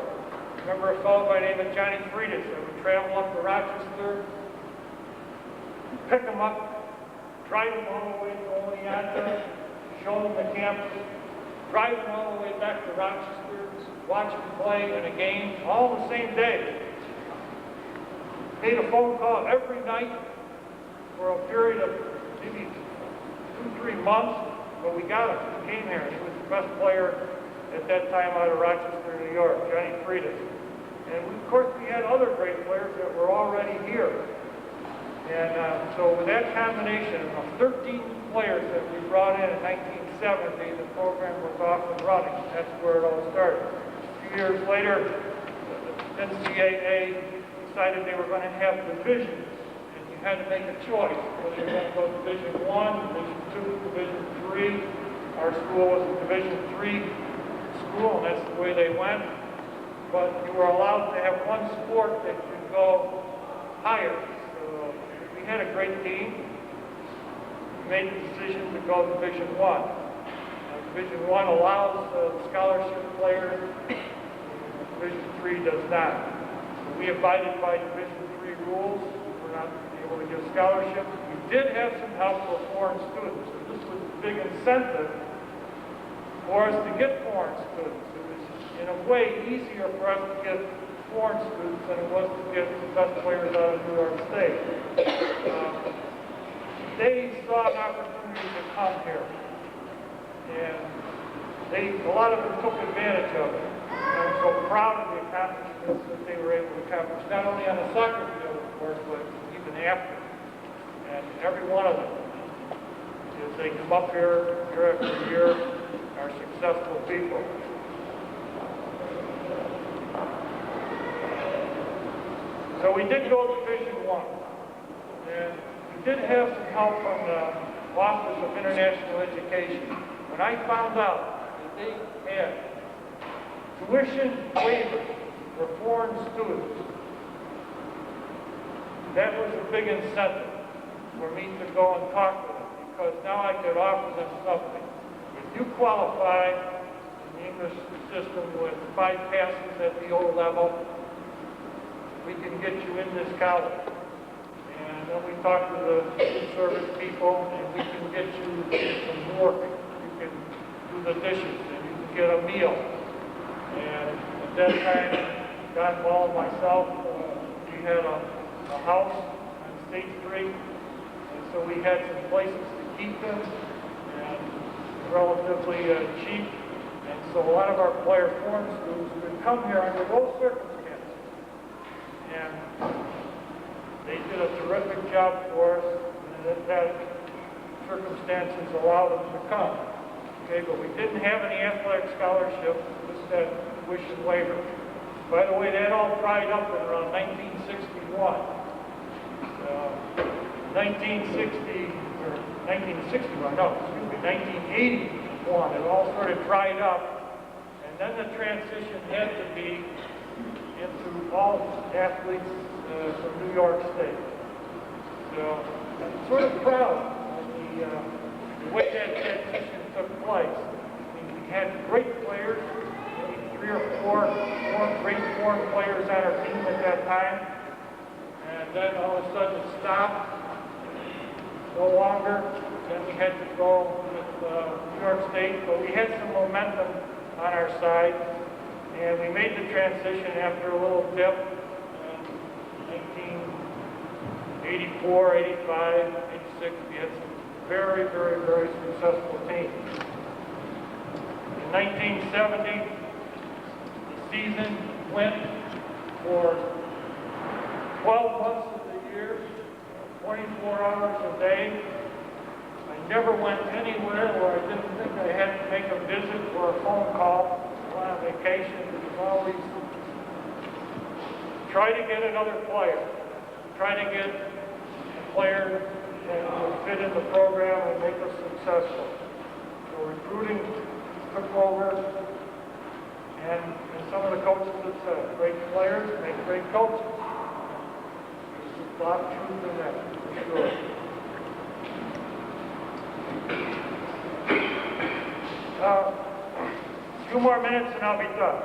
Remember a fellow by the name of Johnny Freitas that would travel up to Rochester, pick him up, drive him all the way to Oneonta, show him the campus, drive him all the way back to Rochester, watch him play in a game, all the same day. Made a phone call every night for a period of maybe 2-3 months, but we got him. He came here. He was the best player at that time out of Rochester, New York, Johnny Freitas. And of course, we had other great players that were already here. And so with that combination of 13 players that we brought in 1970, the program was off and running. That's where it all started. A few years later, the NCAA decided they were going to have divisions, and you had to make a choice whether you were going to go Division I, Division II, Division III. Our school was a Division III school, and that's the way they went. But you were allowed to have one sport that could go higher. So we had a great team. We made the decision to go Division I. Division I allows scholarship players. Division III does not. So we abided by Division III rules. We're not able to give scholarships. We did have some help for foreign students. So this was a big incentive for us to get foreign students. It was, in a way, easier for us to get foreign students than it was to get the best players out of New York State. They saw an opportunity to come here, and a lot of them took advantage of it. And I'm so proud of the accomplishments that they were able to accomplish, not only on the soccer field, of course, but even after. And every one of them, as they come up here year after year, are successful people. So we did go to Division I, and we did have some help from the Office of International Education. When I found out that they had tuition waivers for foreign students, that was a big incentive for me to go and talk to them, because now I could offer them something. If you qualify in the English system with 5 passes at the O level, we can get you in this college. And then we talk to the food service people, and we can get you some work. You can do the dishes, and you can get a meal. And at that time, John Ball and myself, we had a house on State Street, and so we had some places to keep them, and relatively cheap. And so a lot of our player foreign students would come here under those circumstances. And they did a terrific job for us, and that circumstances allowed them to come. Okay, but we didn't have any athletic scholarships, just that tuition waiver. By the way, that all dried up in around 1961. 1981, it all sort of dried up, and then the transition had to be into all athletes from New York State. So I'm sort of proud of the way that transition took place. I mean, we had great players, maybe 3 or 4 great foreign players on our team at that time, and then all of a sudden it stopped, no longer. Then we had to go with New York State, but we had some momentum on our side. And we made the transition after a little dip in 1984, 85, 86. We had some very, very, very successful teams. In 1970, the season went for 12 months of the year, 24 hours a day. I never went anywhere where I didn't think I had to make a visit or a phone call. While on vacation, it was always try to get another player. Try to get a player that will fit in the program and make us successful. So recruiting took over, and some of the coaches have said, great players make great coaches. There's a lot of truth in that, for sure. A few more minutes and I'll be done.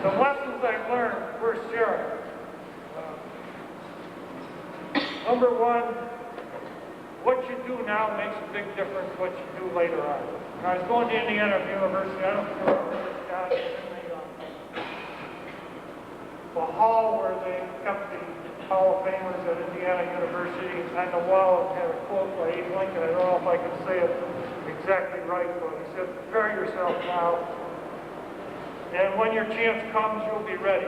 Some lessons I've learned, first sharing. Number one, what you do now makes a big difference what you do later on. When I was going to Indiana University, I don't know if this guy is in the hall where they kept the Hall of Famers at Indiana University. On the wall, it had a quote by Abe Lincoln. I don't know if I can say it exactly right, but he said, prepare yourself now, and when your chance comes, you'll be ready.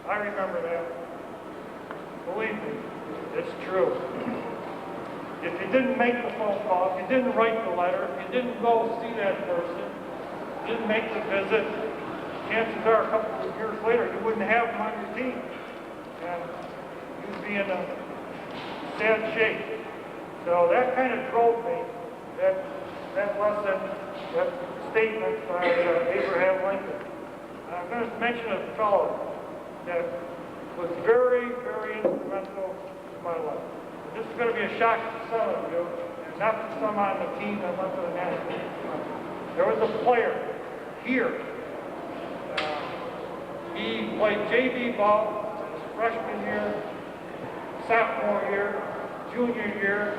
I remember that. Believe me, it's true. If you didn't make the phone call, if you didn't write the letter, if you didn't go see that person, didn't make the visit, chances are a couple of years later you wouldn't have them on your team. And you'd be in a sad shape. So that kind of drove me, that lesson, that statement by Abraham Lincoln. I'm going to mention a fellow that was very, very instrumental in my life. This is going to be a shock to some of you, and not to some on the team that went to the national team. There was a player here. He played JV ball his freshman year, sophomore year, junior year.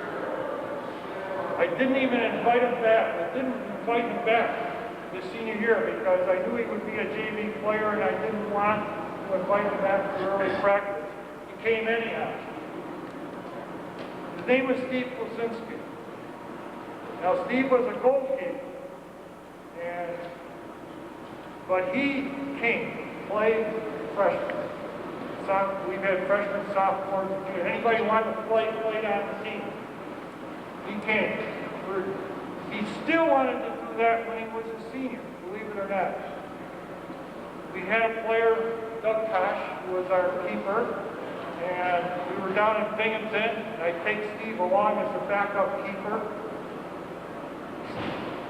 I didn't even invite him back. I didn't invite him back this senior year because I knew he would be a JV player and I didn't want to invite him back for early practice. He came anyhow. His name was Steve Kuczynski. Now, Steve was a goalkeeper, but he came, played freshman. We've had freshmen, sophomores, anybody wanted to play, played on the team. He came. He still wanted to do that when he was a senior, believe it or not. We had a player, Doug Kosh, who was our keeper, and we were down in Binghamton, and I take Steve along as the backup keeper.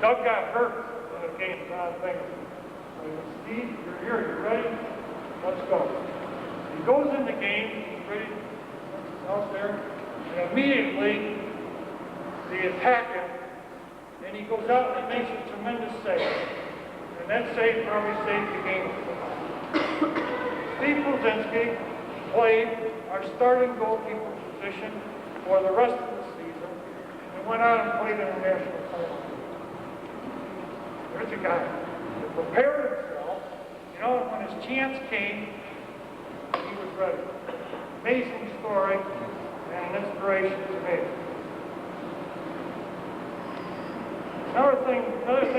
Doug got hurt in the game down in Binghamton. So he said, Steve, you're here, you ready? Let's go. He goes in the game, he's ready, out there, and immediately they attack him, and he goes out and he makes a tremendous save. And that save probably saved the game. Steve Kuczynski played our starting goalkeeper position for the rest of the season and went out and played in the national final. There's a guy that prepared himself, and when his chance came, he was ready. Amazing story and an inspiration to me. Another thing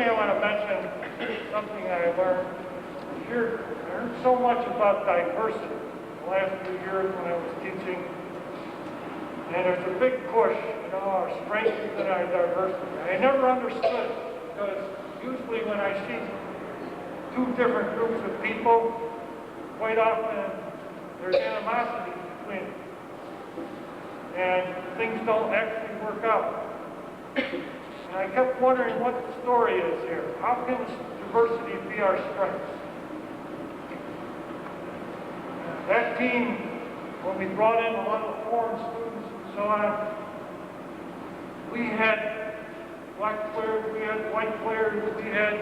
I want to mention, something I learned. I learned so much about diversity the last few years when I was teaching. And there's a big push, our strength is in our diversity. I never understood because usually when I see two different groups of people, quite often there's animosity between them. And things don't actually work out. And I kept wondering what the story is here. How can diversity be our strength? That team, when we brought in a lot of foreign students and so on, we had black players, we had white players, we had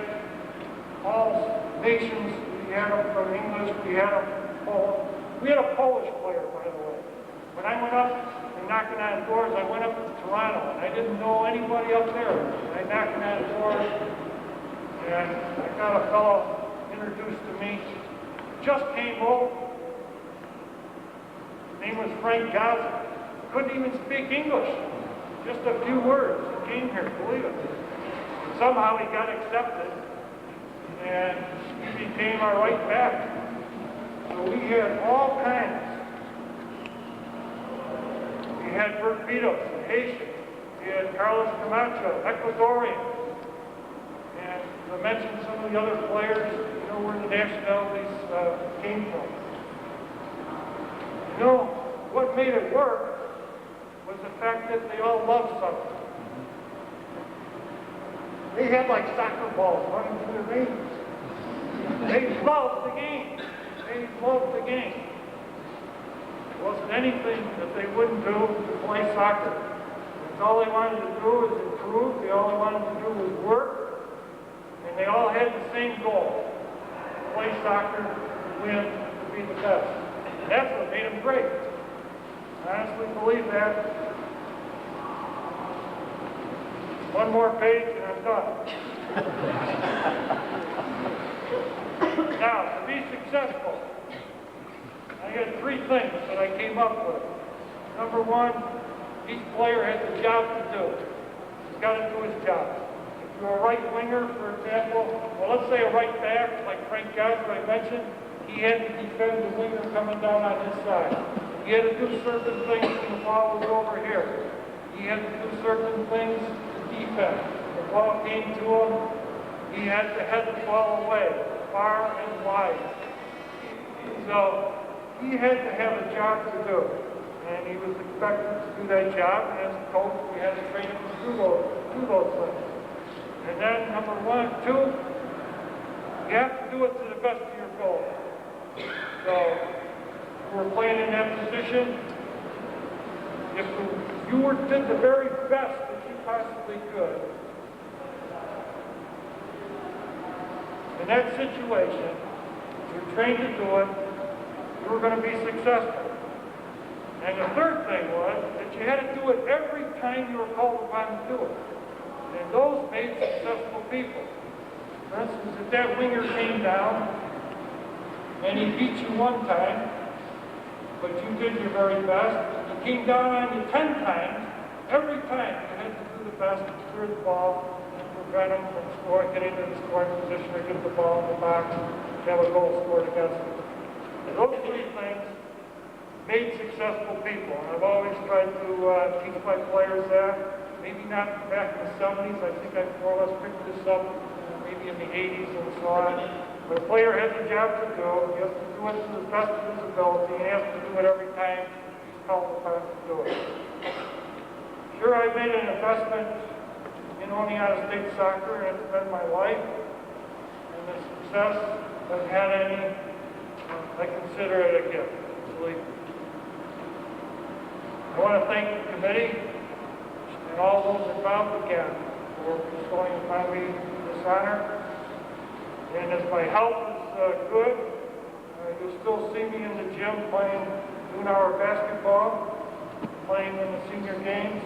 all nations, we had them from English, we had them from Poland. We had a Polish player, by the way. When I went up and knocking on doors, I went up to Toronto, and I didn't know anybody up there. And I knocked on doors, and I got a fellow introduced to me, just came over. His name was Frank Gaza. Couldn't even speak English, just a few words. He came here, believe it. And somehow he got accepted, and he became our right back. So we had all kinds We had Bert Beatles, Haitian. We had Carlos Camacho, Ecuadorian. And I mentioned some of the other players, you know, where the nationalities came from. You know, what made it work was the fact that they all loved something. They had like soccer balls running through the veins. They loved the game. They loved the game. There wasn't anything that they wouldn't do to play soccer. That's all they wanted to do was improve. All they wanted to do was work. And they all had the same goal: to play soccer, to win, to be the best. And that's what made them great. I honestly believe that. One more page and I'm done. Now, to be successful, I had 3 things that I came up with. Number 1, each player has a job to do. He's got to do his job. If you're a right winger, for example, well, let's say a right back, like Frank Garth, I mentioned, he had to defend the winger coming down on his side. He had to do certain things when the ball was over here. He had to do certain things to defend. The ball came to him, he had to head the ball away, far and wide. So he had to have a job to do, and he was expected to do that job, and as a coach, we had to train him to do those things. And then number 1, 2, you have to do it to the best of your goal. So if you were playing in that position, if you did the very best that you possibly could, in that situation, you're trained to do it, you were going to be successful. And the third thing was that you had to do it every time you were called upon to do it. And those made successful people. For instance, if that winger came down and he beat you 1 time, but you did your very best, he came down on you 10 times, every time you had to do the best to clear the ball and prevent him from scoring, getting into the scoring position or get the ball in the box and have a goal scored against him. And those 3 things made successful people. And I've always tried to teach my players that. Maybe not back in the 70s. I think I more or less picked this up maybe in the 80s and so on. But a player has a job to do. He has to do it to the best of his ability. He has to do it every time he's called upon to do it. Sure, I made an investment in Oneonta State soccer, and it's been my life. And the success I've had any, I consider it a gift. Believe me. I want to thank the committee and all those involved again for bestowing upon me this honor. And as my health is good, you'll still see me in the gym playing junior basketball, playing in the senior games.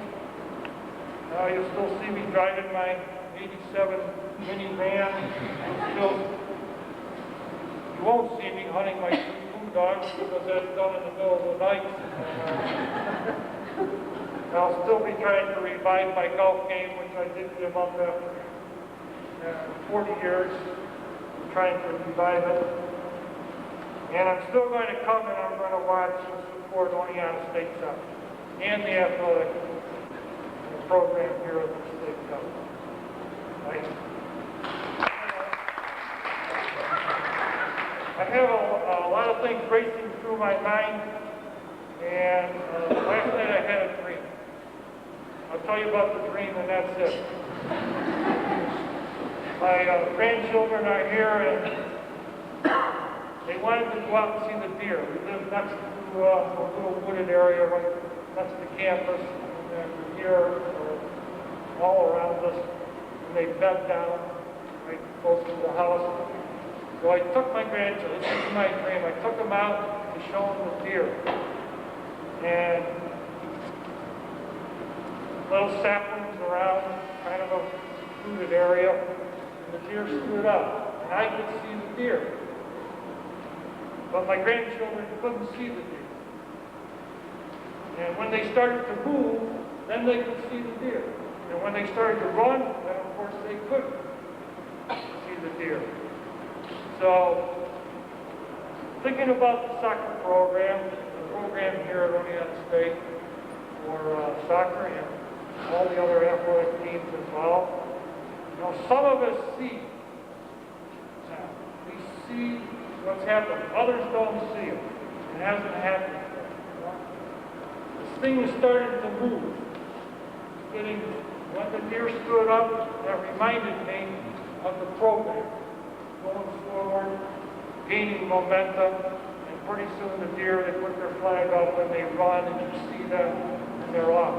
You'll still see me driving my 87 minivan. You won't see me hunting my 2 dogs because that's done in the middle of the night. I'll still be trying to revive my golf game, which I did give up after 40 years, trying to revive it. And I'm still going to come and I'm going to watch and support Oneonta State Cup and the athletic program here at the State Cup. Right? I have a lot of things racing through my mind, and last night I had a dream. I'll tell you about the dream, and that's it. My grandchildren are here, and they wanted to go out and see the deer. We live next to a little wooded area right next to campus, and the deer are all around us, and they bed down right close to the house. So I took my grandchildren, this is my dream, I took them out to show them the deer. And little saplings around, kind of a secluded area, and the deer stood up, and I could see the deer. But my grandchildren couldn't see the deer. And when they started to move, then they could see the deer. And when they started to run, then of course they couldn't see the deer. So, thinking about the soccer program, the program here at Oneonta State, for soccer and all the other athletic teams involved. You know, some of us see. We see what's happened. Others don't see it. It hasn't happened yet. You know? This thing is starting to move. It's getting, when the deer stood up, that reminded me of the program. Going forward, gaining momentum, and pretty soon the deer, they put their flag up and they run, and you see them, and they're off.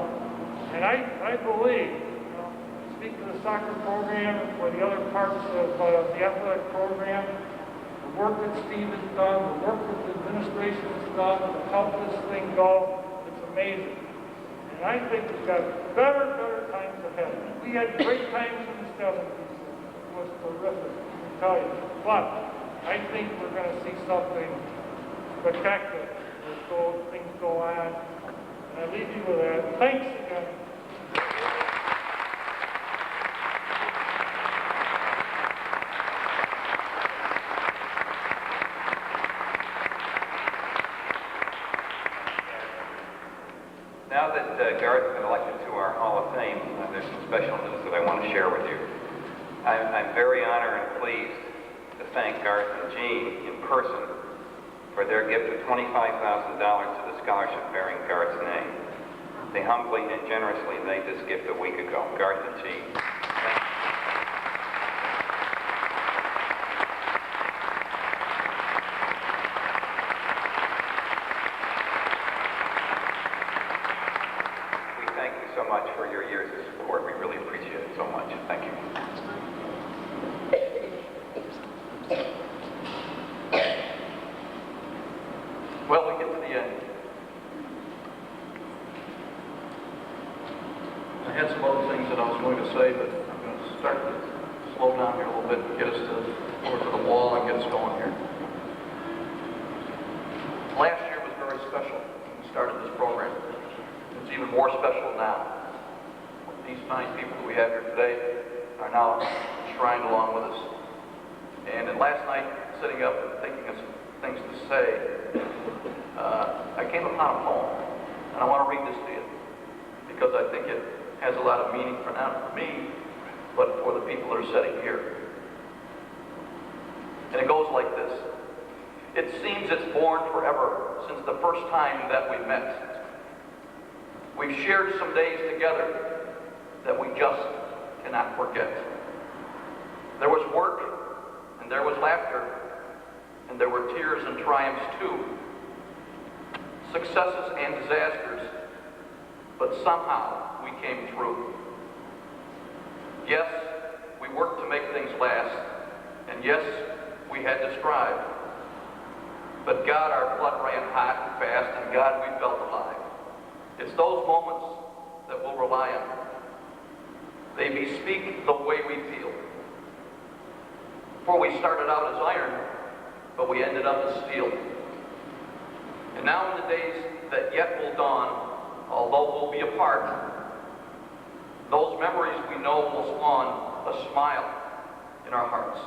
And I believe, you know, speak to the soccer program or the other parts of the athletic program, the work that Steve has done, the work that the administration has done to help this thing go, it's amazing. And I think we've got better times ahead. We had great times in the 70s. It was terrific, I can tell you. But I think we're going to see something spectacular as things go on. And I leave you with that. Thanks again. Now that Garth has been elected to our Hall of Fame, there's some special news that I want to share with you. I'm very honored and pleased to thank Garth and Jean in person for their gift of $25,000 to the scholarship bearing Garth's name. They humbly and generously made this gift a week ago. Garth and Jean, thank you. So much for your years of support. We really appreciate it so much. Thank you. Well, we get to the end. I had some other things that I was going to say, but I'm going to start to slow down here a little bit and get us over to the wall and get us going here. Last year was very special when we started this program. It's even more special now. These fine people that we have here today are now enshrined along with us. And then last night, sitting up and thinking of some things to say, I came upon a poem, and I want to read this to you because I think it has a lot of meaning for not for me, but for the people that are sitting here. And it goes like this. It seems it's born forever since the first time that we met. We've shared some days together that we just cannot forget. There was work, and there was laughter, and there were tears and triumphs too. Successes and disasters, but somehow we came through. Yes, we worked to make things last, and yes, we had to strive. But God, our blood ran hot and fast, and God, we felt alive. It's those moments that we'll rely on. They bespeak the way we feel. For we started out as iron, but we ended up as steel. And now in the days that yet will dawn, although we'll be apart, those memories we know will spawn a smile in our hearts.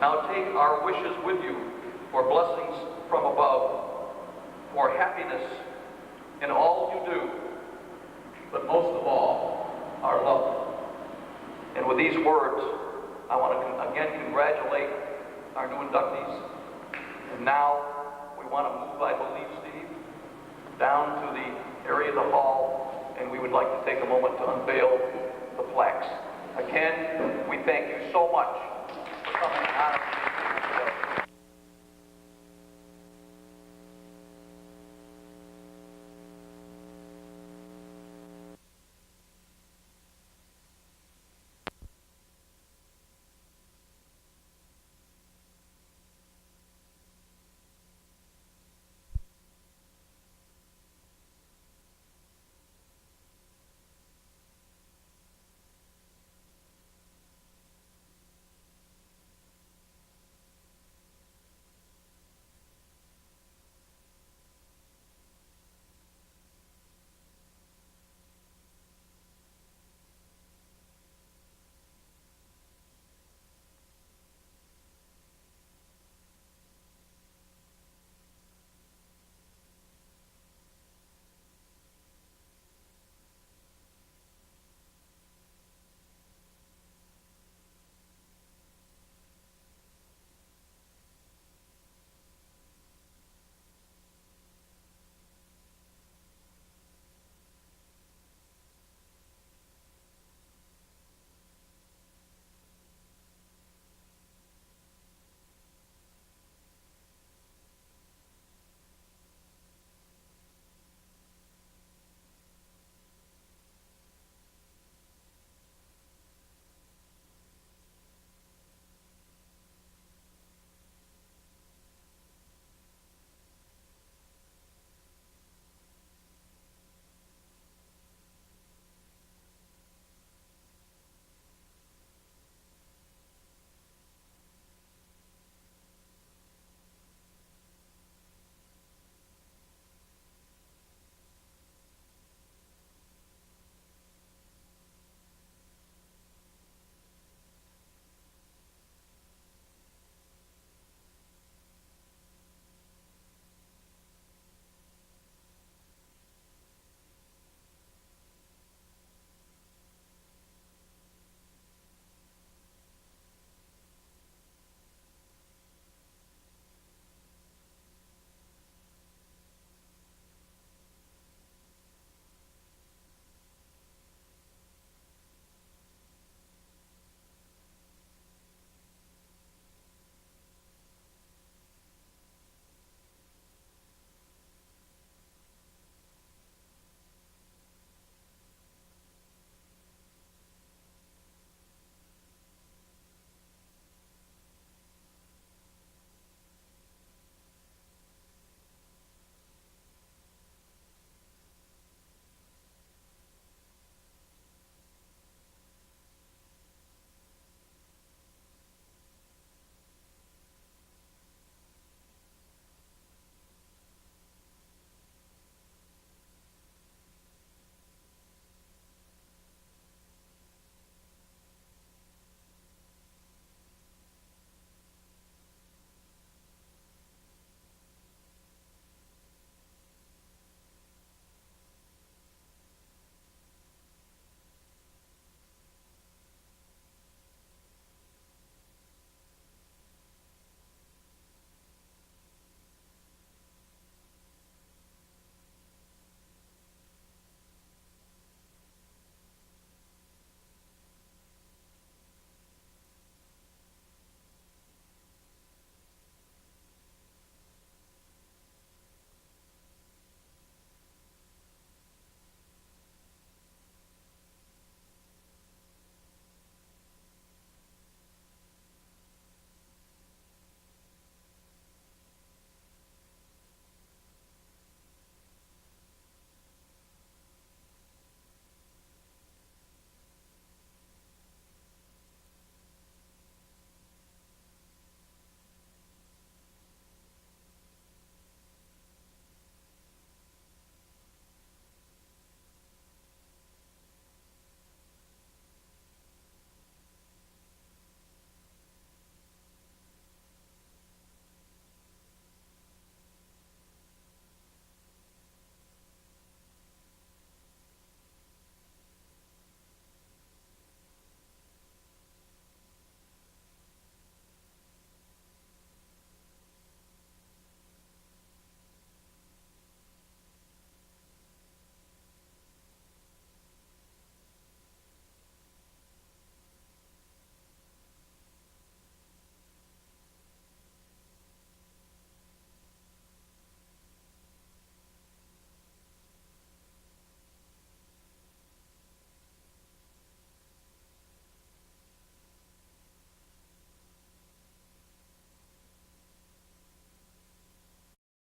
Now take our wishes with you for blessings from above, for happiness in all you do, but most of all, our love. And with these words, I want to again congratulate our new inductees. And now we want to move, I believe, Steve, down to the area of the hall, and we would like to take a moment to unveil the plaques. Again, we thank you so much